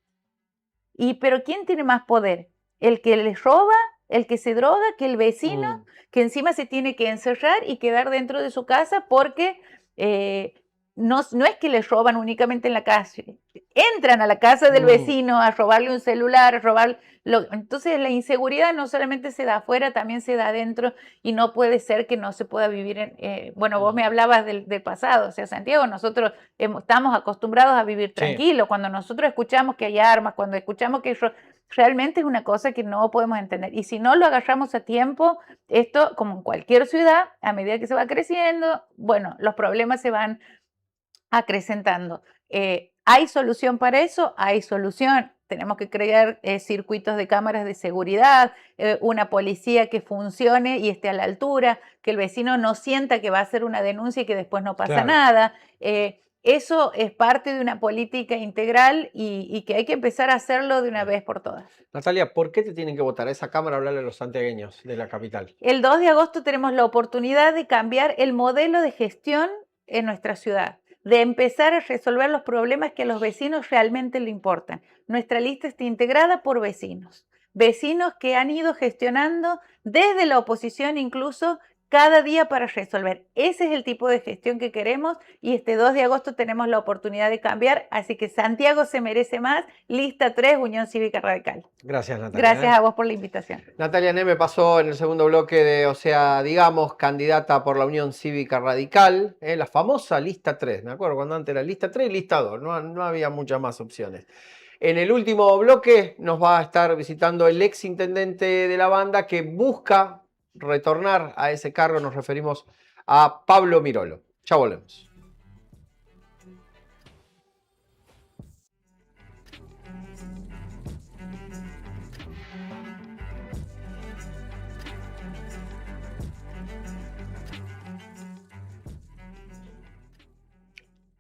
pero ¿quién tiene más poder? ¿El que les roba? ¿El que se droga? ¿Que el vecino? Que encima se tiene que encerrar y quedar dentro de su casa porque no es que les roban únicamente en la calle, entran a la casa del vecino a robarle un celular, a robar. Entonces la inseguridad no solamente se da afuera, también se da adentro y no puede ser que no se pueda vivir bueno, vos me hablabas del pasado, o sea, Santiago, nosotros estamos acostumbrados a vivir tranquilos. Cuando nosotros escuchamos que hay armas, cuando escuchamos que realmente es una cosa que no podemos entender. Y si no lo agarramos a tiempo, esto, como en cualquier ciudad, a medida que se va creciendo, bueno, los problemas se van acrecentando. ¿Hay solución para eso? Hay solución. Tenemos que crear circuitos de cámaras de seguridad, una policía que funcione y esté a la altura, que el vecino no sienta que va a hacer una denuncia y que después no pasa nada. Eso es parte de una política integral y que hay que empezar a hacerlo de una vez por todas. Natalia, ¿por qué te tienen que votar? A esa Cámara, hablarle a los santiagueños de la capital. El 2 de agosto tenemos la oportunidad de cambiar el modelo de gestión en nuestra ciudad, de empezar a resolver los problemas que a los vecinos realmente le importan. Nuestra lista está integrada por vecinos que han ido gestionando desde la oposición incluso cada día para resolver. Ese es el tipo de gestión que queremos y este 2 de agosto tenemos la oportunidad de cambiar, así que Santiago se merece más. Lista 3, Unión Cívica Radical. Gracias, Natalia. Gracias a vos por la invitación. Natalia Neme pasó en el segundo bloque de, o sea, digamos, candidata por la Unión Cívica Radical, la famosa lista 3, me acuerdo cuando antes era lista 3 y lista 2, no había muchas más opciones. En el último bloque nos va a estar visitando el ex intendente de la banda que busca retornar a ese cargo, nos referimos a Pablo Mirolo. Ya volvemos.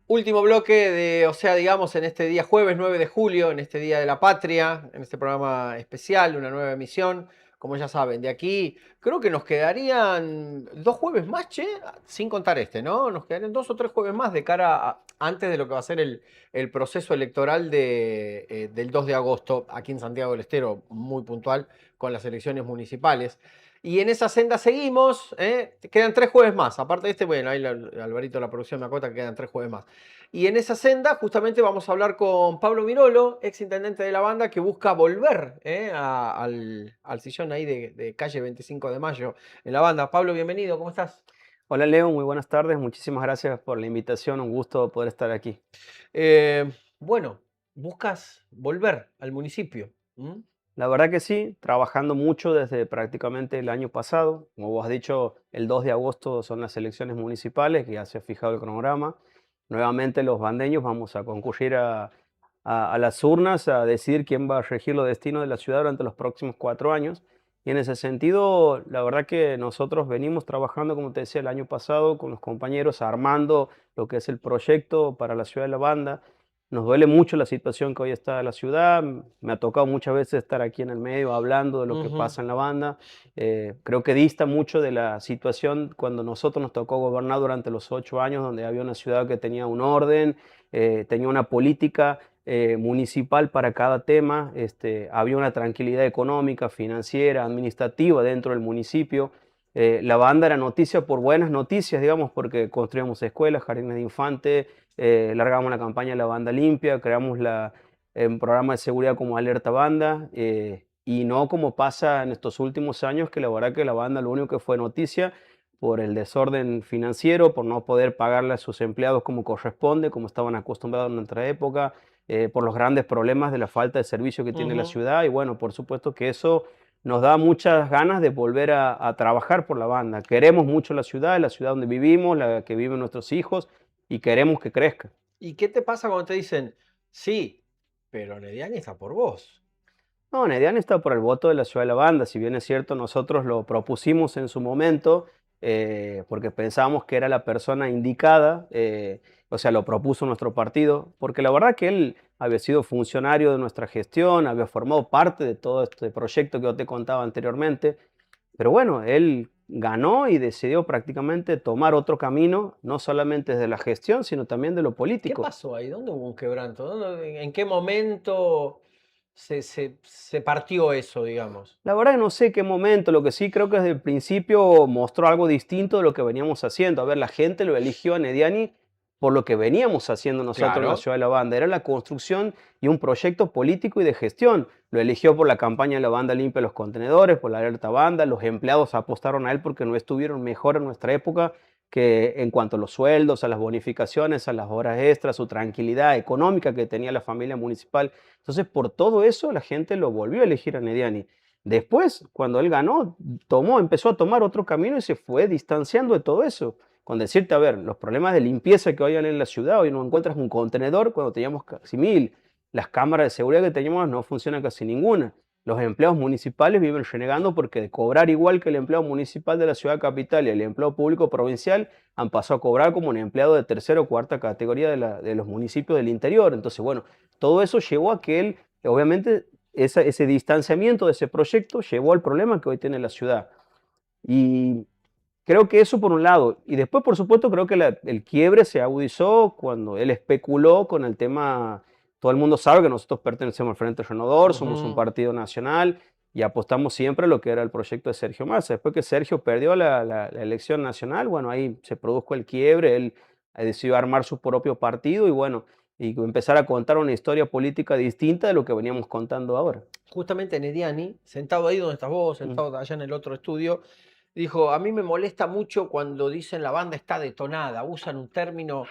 Último bloque de, o sea, digamos, en este día jueves 9 de julio, en este Día de la Patria, en este programa especial, una nueva emisión. Como ya saben, de aquí creo que nos quedarían 2 jueves más, che, sin contar este, ¿no? Nos quedarían 2 o 3 jueves más de cara antes de lo que va a ser el proceso electoral del 2 de agosto aquí en Santiago del Estero, muy puntual, con las elecciones municipales. Y en esa senda seguimos, ¿eh? Quedan 3 jueves más. Aparte de este, bueno, ahí Alvarito de la producción me acota que quedan 3 jueves más. Y en esa senda justamente vamos a hablar con Pablo Mirolo, ex intendente de la banda, que busca volver al sillón ahí de calle 25 de Mayo en la banda. Pablo, bienvenido, ¿cómo estás? Hola Leo, muy buenas tardes. Muchísimas gracias por la invitación. Un gusto poder estar aquí. Bueno, buscas volver al municipio. La verdad que sí, trabajando mucho desde prácticamente el año pasado. Como vos has dicho, el 2 de agosto son las elecciones municipales, que ya se ha fijado el cronograma. Nuevamente los bandeños vamos a concurrir a las urnas a decidir quién va a regir los destinos de la ciudad durante los próximos 4 años. Y en ese sentido, la verdad que nosotros venimos trabajando, como te decía, el año pasado con los compañeros, armando lo que es el proyecto para la ciudad de La Banda. Nos duele mucho la situación que hoy está la ciudad. Me ha tocado muchas veces estar aquí en el medio hablando de lo que pasa en La Banda. Creo que dista mucho de la situación cuando nosotros nos tocó gobernar durante los 8 años, donde había una ciudad que tenía un orden, tenía una política municipal para cada tema, había una tranquilidad económica, financiera, administrativa dentro del municipio. La Banda era noticia por buenas noticias, digamos, porque construíamos escuelas, jardines de infantes, largamos la campaña La Banda Limpia, creamos un programa de seguridad como Alerta Banda, y no como pasa en estos últimos años, que la verdad que La Banda lo único que fue noticia por el desorden financiero, por no poder pagarle a sus empleados como corresponde, como estaban acostumbrados en nuestra época, por los grandes problemas de la falta de servicio que tiene la ciudad. Y bueno, por supuesto que eso nos da muchas ganas de volver a trabajar por La Banda. Queremos mucho la ciudad donde vivimos, la que viven nuestros hijos, y queremos que crezca. ¿Y qué te pasa cuando te dicen, sí, pero Nediani está por vos? No, Nediani está por el voto de la ciudad de La Banda. Si bien es cierto, nosotros lo propusimos en su momento, porque pensábamos que era la persona indicada, o sea, lo propuso nuestro partido, porque la verdad que él había sido funcionario de nuestra gestión, había formado parte de todo este proyecto que yo te contaba anteriormente, pero bueno, él ganó y decidió prácticamente tomar otro camino, no solamente de la gestión, sino también de lo ¿Qué político. pasó ahí? ¿Dónde hubo un quebranto? ¿En qué momento se partió eso, digamos? La verdad que no sé qué momento, lo que sí creo que desde el principio mostró algo distinto de lo que veníamos haciendo. A ver, la gente lo eligió a Nediani por lo que veníamos haciendo nosotros en la Claro. ciudad de La Banda. Era la construcción y un proyecto político y de gestión. Lo eligió por la campaña de La Banda Limpia los Contenedores, por la Alerta Banda. Los empleados apostaron a él porque no estuvieron mejor en nuestra época que en cuanto a los sueldos, a las bonificaciones, a las horas extras, su tranquilidad económica que tenía la familia municipal. Entonces, por todo eso, la gente lo volvió a elegir a Nediani. Después, cuando él ganó, empezó a tomar otro camino y se fue distanciando de todo eso. Con decirte, a ver, los problemas de limpieza que hoy hay en la ciudad, hoy no encuentras un contenedor cuando teníamos casi 1000. Las cámaras de seguridad que teníamos no funcionan casi ninguna. Los empleados municipales viven renegando porque de cobrar igual que el empleado municipal de la ciudad capital y el empleado público provincial, han pasado a cobrar como un empleado de tercera o cuarta categoría de los municipios del interior. Entonces, bueno, todo eso llevó a que él, obviamente, ese distanciamiento de ese proyecto llevó al problema que hoy tiene la ciudad. Y creo que eso por un lado. Y después, por supuesto, creo que el quiebre se agudizó cuando él especuló con el tema. Todo el mundo sabe que nosotros pertenecemos al Frente Renovador, somos un partido nacional y apostamos siempre a lo que era el proyecto de Sergio Massa. Después que Sergio perdió la elección nacional, bueno, ahí se produjo el quiebre, él decidió armar su propio partido y bueno, y empezar a contar una historia política distinta de lo que veníamos contando ahora. Justamente Nediani, sentado ahí donde estás vos, sentado allá en el otro estudio, dijo, a mí me molesta mucho cuando dicen la banda está detonada, usan un término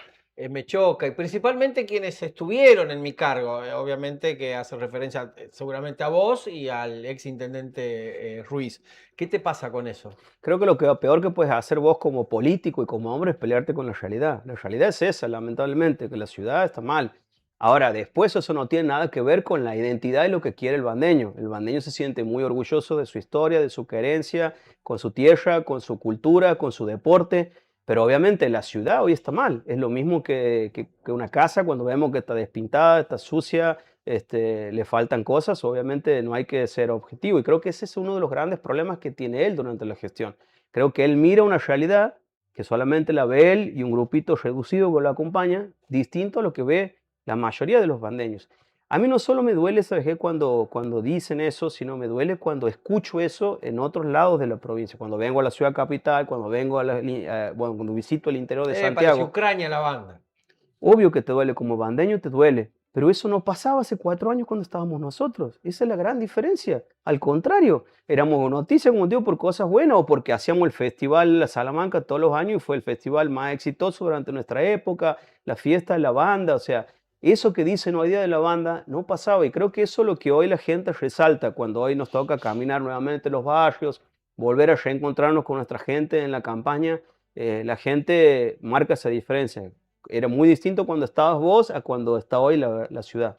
me choca, y principalmente quienes estuvieron en mi cargo, obviamente que hace referencia seguramente a vos y al ex intendente Ruiz. ¿Qué te pasa con eso? Creo que lo que peor que puedes hacer vos como político y como hombre es pelearte con la realidad. La realidad es esa, lamentablemente, que la ciudad está mal. Ahora, después eso no tiene nada que ver con la identidad y lo que quiere el bandeño. El bandeño se siente muy orgulloso de su historia, de su querencia, con su tierra, con su cultura, con su deporte. Pero obviamente la ciudad hoy está mal. Es lo mismo que una casa cuando vemos que está despintada, está sucia, le faltan cosas, obviamente no hay que ser objetivo. Y creo que ese es uno de los grandes problemas que tiene él durante la gestión. Creo que él mira una realidad que solamente la ve él y un grupito reducido que lo acompaña, distinto a lo que ve la mayoría de los bandeños. A mí no solo me duele, ¿sabes qué? Cuando dicen eso, sino me duele cuando escucho eso en otros lados de la provincia. Cuando vengo a la ciudad capital, cuando vengo bueno, cuando visito el interior de Parece Santiago. Ucrania la banda. Obvio que te duele, como bandeño te duele, pero eso no pasaba hace 4 años cuando estábamos nosotros. Esa es la gran diferencia. Al contrario, éramos noticias, como digo, por cosas buenas o porque hacíamos el festival La Salamanca todos los años y fue el festival más exitoso durante nuestra época, la fiesta de la banda, o sea, eso que dicen hoy día de la banda no pasaba y creo que eso es lo que hoy la gente resalta cuando hoy nos toca caminar nuevamente los barrios, volver a reencontrarnos con nuestra gente en la campaña. La gente marca esa diferencia. Era muy distinto cuando estabas vos a cuando está hoy la ciudad.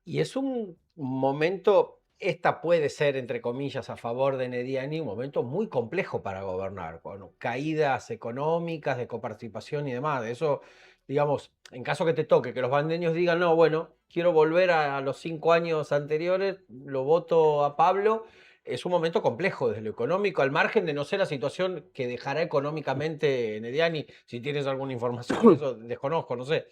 Y es un momento, esta puede ser, entre comillas, a favor de Nediani, un momento muy complejo para gobernar, con caídas económicas, de coparticipación y demás. Eso, digamos, en caso que te toque, que los bandeños digan, no, bueno, quiero volver a los 5 años anteriores, lo voto a Pablo. Es un momento complejo desde lo económico, al margen de no ser la situación que dejará económicamente Nediani. Si tienes alguna información, eso desconozco, no sé.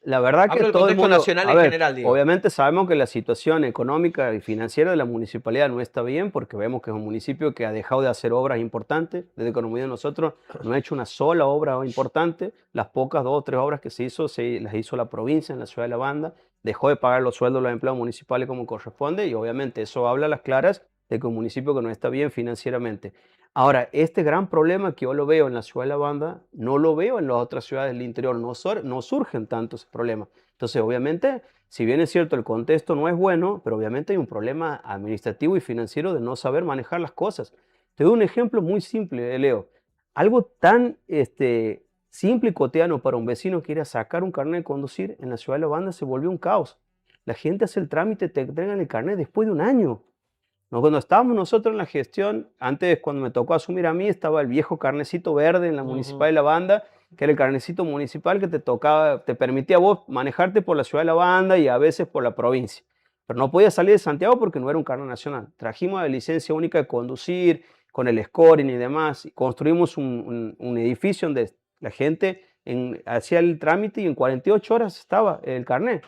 La verdad que Hablo del todo el contexto mundo, nacional a en ver, general, digo. obviamente sabemos que la situación económica y financiera de la municipalidad no está bien porque vemos que es un municipio que ha dejado de hacer obras importantes. Desde que nos unimos nosotros no ha hecho una sola obra importante. Las pocas 2 o 3 obras que se hizo, las hizo la provincia en la ciudad de La Banda. Dejó de pagar los sueldos de los empleados municipales como corresponde y obviamente eso habla a las claras de que un municipio que no está bien financieramente. Ahora, este gran problema que yo lo veo en la ciudad de La Banda, no lo veo en las otras ciudades del interior, no surgen tantos problemas. Entonces, obviamente, si bien es cierto el contexto no es bueno, pero obviamente hay un problema administrativo y financiero de no saber manejar las cosas. Te doy un ejemplo muy simple, Leo. Algo tan simple y cotidiano para un vecino que quiera sacar un carnet de conducir en la ciudad de La Banda se volvió un caos. La gente hace el trámite, te entregan el carnet después de un año. Cuando estábamos nosotros en la gestión, antes cuando me tocó asumir a mí, estaba el viejo carnecito verde en la municipal de La Banda, que era el carnecito municipal que te tocaba, te permitía a vos manejarte por la ciudad de La Banda y a veces por la provincia. Pero no podías salir de Santiago porque no era un carnet nacional. Trajimos la licencia única de conducir, con el scoring y demás, y construimos un edificio donde la gente hacía el trámite y en 48 horas estaba el carnet.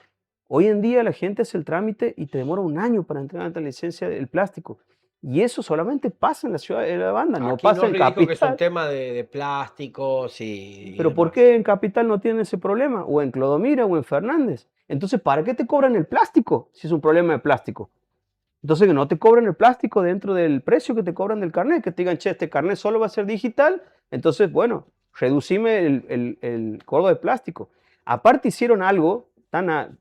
Hoy en día la gente hace el trámite y te demora un año para entregar la licencia del plástico. Y eso solamente pasa en la ciudad de La Banda, no Aquí pasa en Norri dijo que es un Capital. tema de plásticos y Pero ¿por demás. qué en Capital no tienen ese problema? O en Clodomira o en Fernández. Entonces, ¿para qué te cobran el plástico si es un problema de plástico? Entonces, que no te cobran el plástico dentro del precio que te cobran del carnet, que te digan, che, este carnet solo va a ser digital. Entonces, bueno, reducime el cobro de plástico. Aparte hicieron algo tan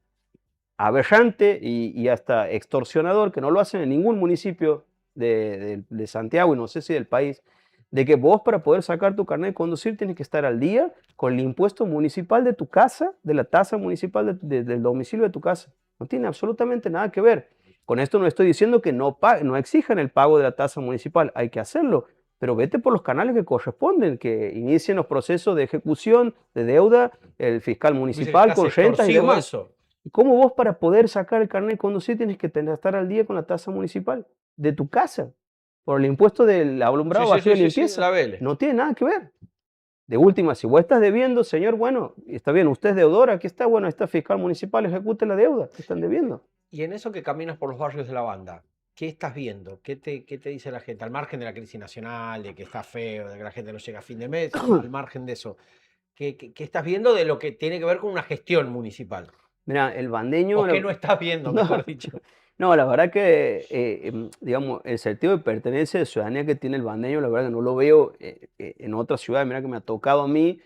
aberrante y hasta extorsionador, que no lo hacen en ningún municipio de Santiago y no sé si del país, de que vos para poder sacar tu carnet de conducir tienes que estar al día con el impuesto municipal de tu casa, de la tasa municipal del domicilio de tu casa. No tiene absolutamente nada que ver. Con esto no estoy diciendo que no exijan el pago de la tasa municipal, hay que hacerlo, pero vete por los canales que corresponden, que inicien los procesos de ejecución de deuda, el fiscal municipal con rentas y demás. Eso. ¿Y cómo vos para poder sacar el carnet de conducir tienes que estar al día con la tasa municipal de tu casa? Por el impuesto del alumbrado, vacío y limpieza. La Vélez. No tiene nada que ver. De última, si vos estás debiendo, señor, bueno, está bien, usted es deudor, aquí está, bueno, está fiscal municipal, ejecute la deuda que están debiendo. Y en eso que caminas por los barrios de La Banda, ¿qué estás viendo? ¿Qué te dice la gente? Al margen de la crisis nacional, de que está feo, de que la gente no llega a fin de mes, al margen de eso, ¿qué estás viendo de lo que tiene que ver con una gestión municipal? Mira, el bandeño... ¿O qué no estás viendo, mejor dicho? No, la verdad que, digamos, el sentido de pertenencia de ciudadanía que tiene el bandeño, la verdad que no lo veo en otras ciudades. Mira que me ha tocado a mí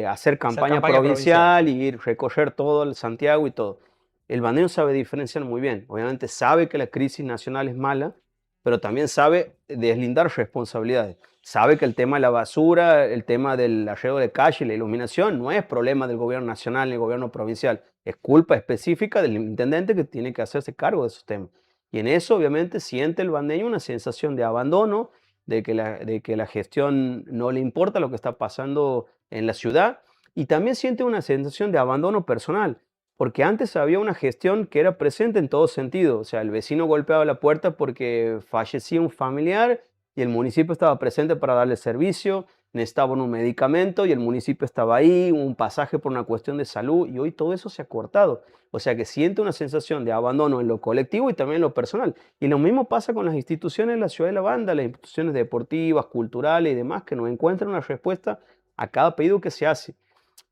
hacer campaña campaña provincial, provincial y ir recorrer todo el Santiago y todo. El bandeño sabe diferenciar muy bien. Obviamente sabe que la crisis nacional es mala, pero también sabe deslindar responsabilidades. Sabe que el tema de la basura, el tema del arreglo de calle y la iluminación no es problema del gobierno nacional ni del gobierno provincial. Es culpa específica del intendente que tiene que hacerse cargo de esos temas. Y en eso, obviamente, siente el bandeño una sensación de abandono, de que la gestión no le importa lo que está pasando en la ciudad. Y también siente una sensación de abandono personal, porque antes había una gestión que era presente en todo sentido. O sea, el vecino golpeaba la puerta porque fallecía un familiar y el municipio estaba presente para darle servicio, necesitaban un medicamento y el municipio estaba ahí, un pasaje por una cuestión de salud, y hoy todo eso se ha cortado. O sea que siente una sensación de abandono en lo colectivo y también en lo personal. Y lo mismo pasa con las instituciones de la ciudad de La Banda, las instituciones deportivas, culturales y demás, que no encuentran una respuesta a cada pedido que se hace.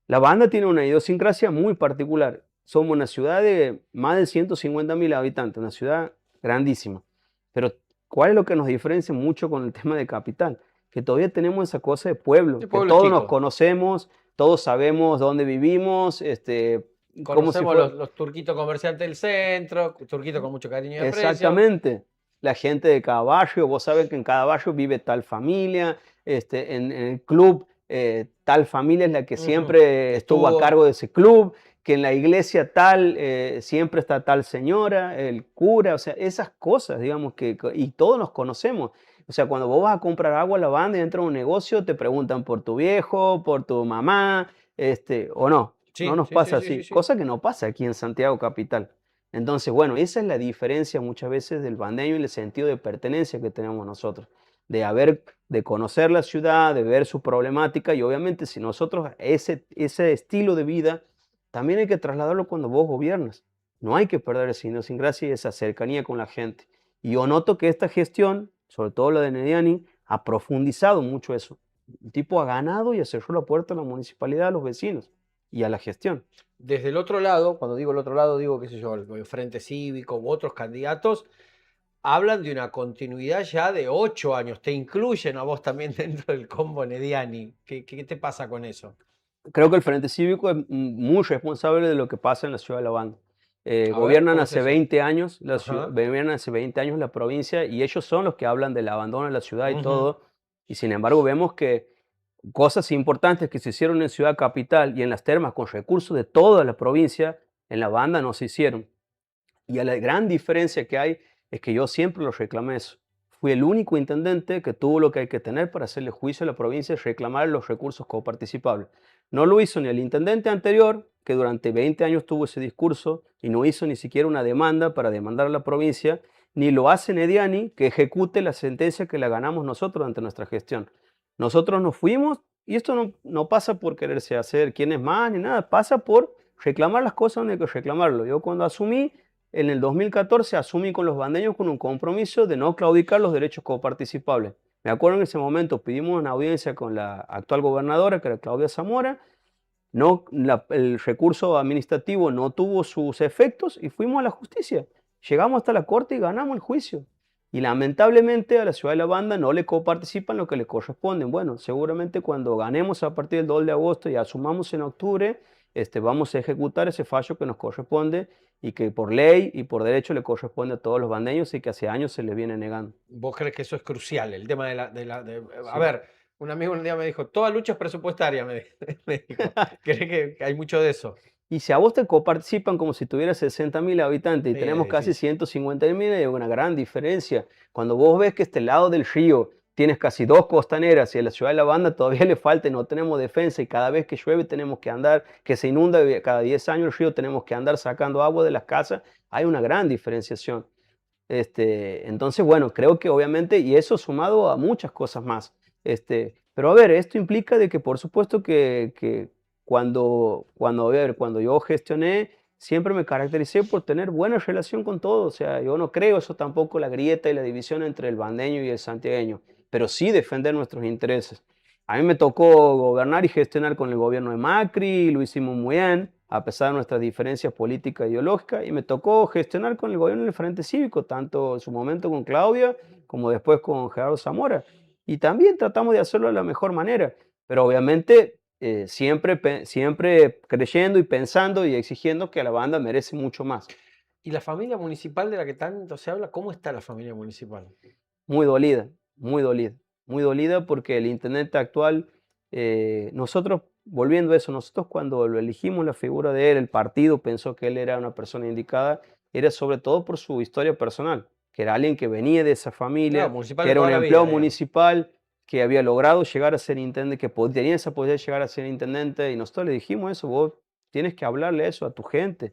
La Banda tiene una idiosincrasia muy particular. Somos una ciudad de más de 150.000 habitantes, una ciudad grandísima. Pero ¿cuál es lo que nos diferencia mucho con el tema de capital? Que todavía tenemos esa cosa de pueblo, De que pueblo todos nos chico. conocemos, todos sabemos dónde vivimos, como si Conocemos fuera... los turquitos comerciantes del centro, turquitos con mucho cariño y aprecio. Exactamente. La gente de cada barrio, vos sabés que en cada barrio vive tal familia, en el club tal familia es la que Ujú. siempre estuvo a Estuvo. cargo de ese club, que en la iglesia tal siempre está tal señora, el cura, o sea, esas cosas, digamos, y todos nos conocemos. O sea, cuando vos vas a comprar agua a la Banda y entras a un negocio, te preguntan por tu viejo, por tu mamá, o no. No Sí, nos sí, sí, pasa sí, sí, así, sí. cosa que no pasa aquí en Santiago Capital. Entonces, bueno, esa es la diferencia muchas veces del bandeño y el sentido de pertenencia que tenemos nosotros, de conocer la ciudad, de ver su problemática y obviamente si nosotros ese estilo de vida también hay que trasladarlo cuando vos gobiernas. No hay que perder esa idiosincrasia y esa cercanía con la gente. Y yo noto que esta gestión, sobre todo la de Nediani, ha profundizado mucho eso. El tipo ha ganado y cerró la puerta a la municipalidad, a los vecinos y a la gestión. Desde el otro lado, cuando digo el otro lado, digo, qué sé yo, el Frente Cívico u otros candidatos, hablan de una continuidad ya de 8 años. Te incluyen a vos también dentro del combo Nediani. ¿Qué te pasa con eso? Creo que el Frente Cívico es muy responsable de lo que pasa en la ciudad de La Banda. A ver, ¿cómo es Hace eso? 20 años, Ajá. gobiernan hace 20 años la provincia y ellos son los que hablan del abandono de la ciudad y Ujú. todo. Y sin embargo vemos que cosas importantes que se hicieron en Ciudad Capital y en las termas con recursos de toda la provincia, en La Banda no se hicieron. Y la gran diferencia que hay es que yo siempre lo reclamé eso. Fui el único intendente que tuvo lo que hay que tener para hacerle juicio a la provincia y reclamar los recursos coparticipables. No lo hizo ni el intendente anterior, que durante 20 años tuvo ese discurso y no hizo ni siquiera una demanda para demandar a la provincia, ni lo hace Nediani, que ejecute la sentencia que la ganamos nosotros ante nuestra gestión. Nosotros nos fuimos y esto no pasa por quererse hacer quién es más ni nada, pasa por reclamar las cosas donde hay que reclamarlo. Yo cuando asumí en el 2014 asumí con los bandeños con un compromiso de no claudicar los derechos coparticipables. Me acuerdo en ese momento pedimos una audiencia con la actual gobernadora, que era Claudia Zamora, el recurso administrativo no tuvo sus efectos y fuimos a la justicia. Llegamos hasta la corte y ganamos el juicio. Y lamentablemente a la ciudad de La Banda no le coparticipan lo que le corresponde. Bueno, seguramente cuando ganemos a partir del 2 de agosto y asumamos en octubre, vamos a ejecutar ese fallo que nos corresponde y que por ley y por derecho le corresponde a todos los bandeños y que hace años se les viene negando. ¿Vos crees que eso es crucial? El tema a Sí. ver, un amigo un día me dijo, toda lucha es presupuestaria, me dijo. ¿Crees que hay mucho de eso? Y si a vos te coparticipan como si tuvieras 60.000 habitantes y Sí, es tenemos casi difícil. 150.000, hay una gran diferencia. Cuando vos ves que este lado del río tienes casi dos costaneras y a la ciudad de La Banda todavía le falta y no tenemos defensa y cada vez que llueve tenemos que andar, que se inunda cada 10 años el río, tenemos que andar sacando agua de las casas, hay una gran diferenciación. Entonces, bueno, creo que obviamente, y eso sumado a muchas cosas más. Pero a ver, esto implica de que por supuesto que a ver, cuando yo gestioné, siempre me caractericé por tener buena relación con todos. O sea, yo no creo eso tampoco la grieta y la división entre el bandeño y el santiagueño, pero sí defender nuestros intereses. A mí me tocó gobernar y gestionar con el gobierno de Macri, lo hicimos muy bien, a pesar de nuestras diferencias políticas e ideológicas, y me tocó gestionar con el gobierno del Frente Cívico, tanto en su momento con Claudia como después con Gerardo Zamora. Y también tratamos de hacerlo de la mejor manera, pero obviamente siempre creyendo y pensando y exigiendo que la banda merece mucho más. ¿Y la familia municipal de la que tanto se habla? ¿Cómo está la familia municipal? Muy dolida, muy dolida, muy dolida porque el intendente actual, nosotros, volviendo a eso, nosotros cuando lo elegimos la figura de él, el partido pensó que él era una persona indicada, era sobre todo por su historia personal, que era alguien que venía de esa Claro, familia, municipal que de era un toda la vida, empleado digamos. municipal, que había logrado llegar a ser intendente, que tenía esa posibilidad de llegar a ser intendente, y nosotros le dijimos eso, vos tienes que hablarle eso a tu gente.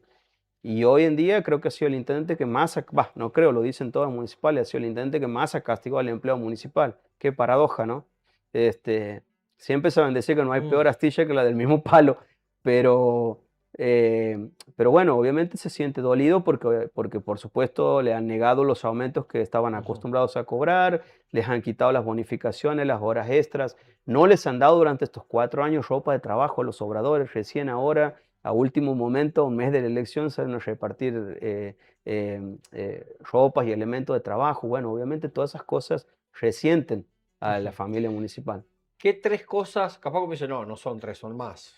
Y hoy en día creo que ha sido el intendente que más, no creo, lo dicen todos los municipales, ha sido el intendente que más ha castigado al empleo municipal. Qué paradoja, ¿no? Este, siempre saben decir que no hay Mm. peor astilla que la del mismo palo, pero, pero bueno, obviamente se siente dolido porque por supuesto le han negado los aumentos que estaban Ujú. acostumbrados a cobrar, les han quitado las bonificaciones, las horas extras, no les han dado durante estos 4 años ropa de trabajo a los obradores, recién ahora a último momento, un mes de la elección, salen a repartir ropas y elementos de trabajo. Bueno, obviamente todas esas cosas resienten a la Ujú. familia municipal. ¿Qué tres cosas, capaz que me dice, no, no son tres, son más,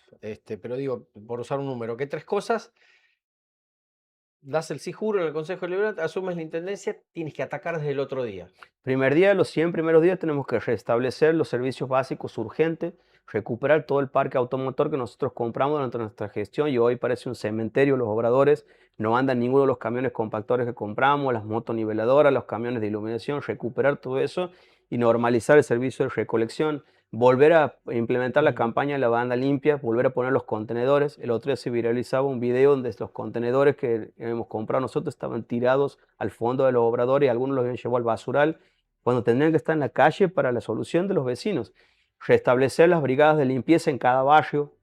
pero digo, por usar un número, ¿qué tres cosas das el sí juro en el Consejo Deliberante, asumes la intendencia, tienes que atacar desde el otro día? Primer día, los 100 primeros días tenemos que restablecer los servicios básicos urgentes, recuperar todo el parque automotor que nosotros compramos durante nuestra gestión y hoy parece un cementerio los obradores, no andan ninguno de los camiones compactores que compramos, las motoniveladoras, los camiones de iluminación, recuperar todo eso y normalizar el servicio de recolección, volver a implementar la Ujú. campaña de la banda limpia, volver a poner los contenedores. El otro día se viralizaba un video donde los contenedores que hemos comprado nosotros estaban tirados al fondo de los obradores y algunos los habían llevado al basural cuando tendrían que estar en la calle para la solución de los vecinos. Restablecer las brigadas de limpieza en cada barrio,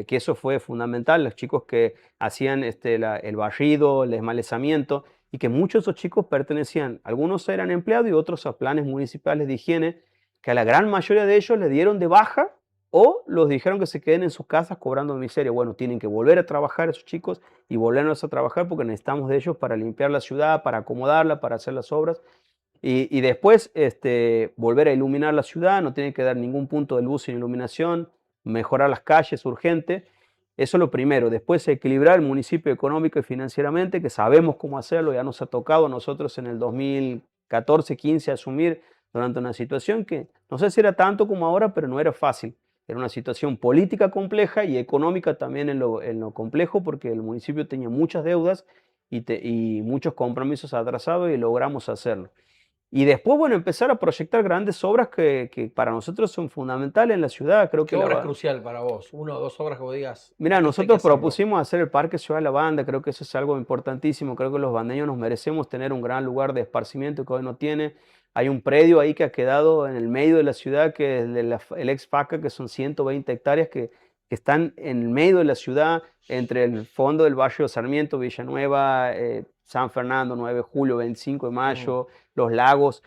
que eso fue fundamental, los chicos que hacían el barrido, el desmalezamiento, y que muchos de esos chicos pertenecían, algunos eran empleados y otros a planes municipales de higiene, que a la gran mayoría de ellos le dieron de baja o los dijeron que se queden en sus casas cobrando miseria. Bueno, tienen que volver a trabajar esos chicos y volvernos a trabajar porque necesitamos de ellos para limpiar la ciudad, para acomodarla, para hacer las obras. Y después volver a iluminar la ciudad, no tiene que dar ningún punto de luz sin iluminación, mejorar las calles urgente. Eso es lo primero. Después equilibrar el municipio económico y financieramente, que sabemos cómo hacerlo, ya nos ha tocado a nosotros en el 2014-15 asumir durante una situación que no sé si era tanto como ahora, pero no era fácil. Era una situación política compleja y económica también en lo complejo, porque el municipio tenía muchas deudas y muchos compromisos atrasados y logramos hacerlo. Y después, bueno, empezar a proyectar grandes obras que para nosotros son fundamentales en la ciudad. Creo ¿Qué que obra es crucial para vos? Una o dos obras que vos digas, mira, esto hay que nosotros hacerlo. propusimos hacer el Parque Ciudad de la Banda, creo que eso es algo importantísimo, creo que los bandeños nos merecemos tener un gran lugar de esparcimiento que hoy no tiene. Hay un predio ahí que ha quedado en el medio de la ciudad, que es el ex FACA, que son 120 hectáreas que están en el medio de la ciudad, entre el fondo del barrio Sarmiento, Villanueva, San Fernando, 9 de julio, 25 de Mm. mayo, Los Lagos,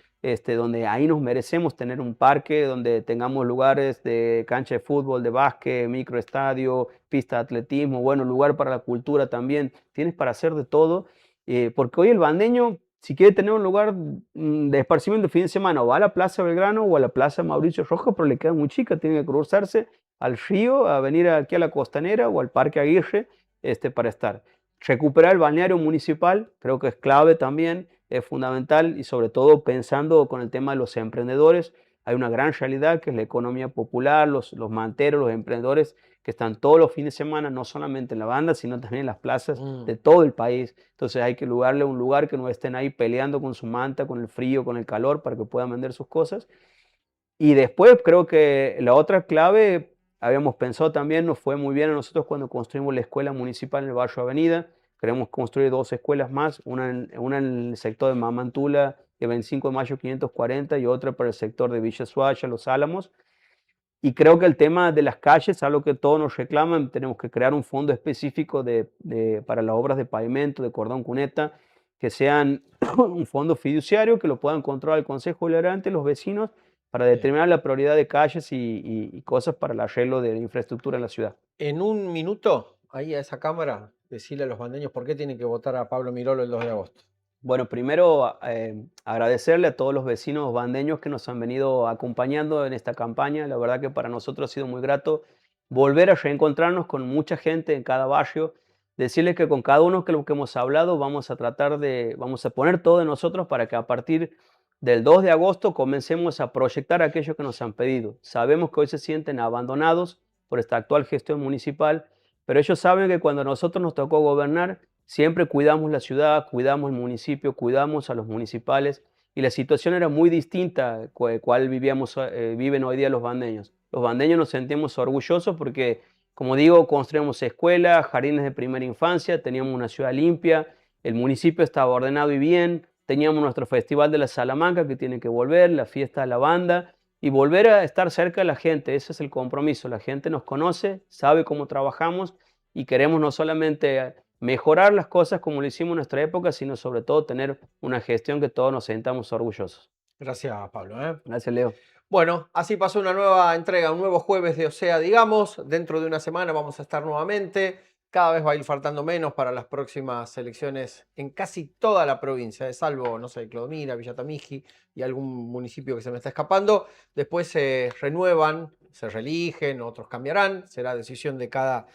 donde ahí nos merecemos tener un parque donde tengamos lugares de cancha de fútbol, de básquet, microestadio, pista de atletismo, bueno, lugar para la cultura también. Tienes para hacer de todo, porque hoy el bandeño, si quiere tener un lugar de esparcimiento de fin de semana, o va a la Plaza Belgrano o a la Plaza Mauricio Rojas, pero le queda muy chica, tiene que cruzarse al río, a venir aquí a la Costanera o al Parque Aguirre para estar. Recuperar el balneario municipal, creo que es clave también, es fundamental y sobre todo pensando con el tema de los emprendedores. Hay una gran realidad que es la economía popular, los manteros, los emprendedores que están todos los fines de semana, no solamente en la banda, sino también en las plazas Mm. de todo el país. Entonces hay que darle un lugar que no estén ahí peleando con su manta, con el frío, con el calor, para que puedan vender sus cosas. Y después creo que la otra clave, habíamos pensado también, nos fue muy bien a nosotros cuando construimos la escuela municipal en el barrio Avenida. Queremos construir 2 escuelas más, una en el sector de Mamantula, de 25 de mayo 540, y otra para el sector de Villa Suaya, Los Álamos. Y creo que el tema de las calles, algo que todos nos reclaman, tenemos que crear un fondo específico para las obras de pavimento, de cordón cuneta, que sean un fondo fiduciario, que lo puedan controlar el Consejo Deliberante, los vecinos, para Bien. determinar la prioridad de calles y cosas para el arreglo de la infraestructura en la ciudad. En un minuto, ahí a esa cámara, decirle a los bandeños por qué tienen que votar a Pablo Mirolo el 2 de agosto. Bueno, primero agradecerle a todos los vecinos bandeños que nos han venido acompañando en esta campaña. La verdad que para nosotros ha sido muy grato volver a reencontrarnos con mucha gente en cada barrio, decirles que con cada uno que lo que hemos hablado vamos a vamos a poner todo de nosotros para que a partir del 2 de agosto comencemos a proyectar aquello que nos han pedido. Sabemos que hoy se sienten abandonados por esta actual gestión municipal, pero ellos saben que cuando a nosotros nos tocó gobernar, siempre cuidamos la ciudad, cuidamos el municipio, cuidamos a los municipales y la situación era muy distinta cual viven hoy día los bandeños. Los bandeños nos sentimos orgullosos porque, como digo, construimos escuelas, jardines de primera infancia, teníamos una ciudad limpia, el municipio estaba ordenado y bien, teníamos nuestro Festival de la Salamanca que tiene que volver, la fiesta de la banda y volver a estar cerca de la gente. Ese es el compromiso. La gente nos conoce, sabe cómo trabajamos y queremos no solamente mejorar las cosas como lo hicimos en nuestra época, sino sobre todo tener una gestión que todos nos sintamos orgullosos. Gracias, Pablo. Gracias, Leo. Bueno, así pasó una nueva entrega, un nuevo jueves de OSEA, digamos. Dentro de una semana vamos a estar nuevamente. Cada vez va a ir faltando menos para las próximas elecciones en casi toda la provincia, salvo, no sé, Clodomira, Villatamigi y algún municipio que se me está escapando. Después se renuevan, se reeligen, otros cambiarán. Será decisión de cada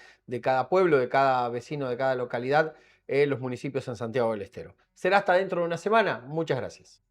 pueblo, de cada vecino, de cada localidad, los municipios en Santiago del Estero. Será hasta dentro de una semana. Muchas gracias.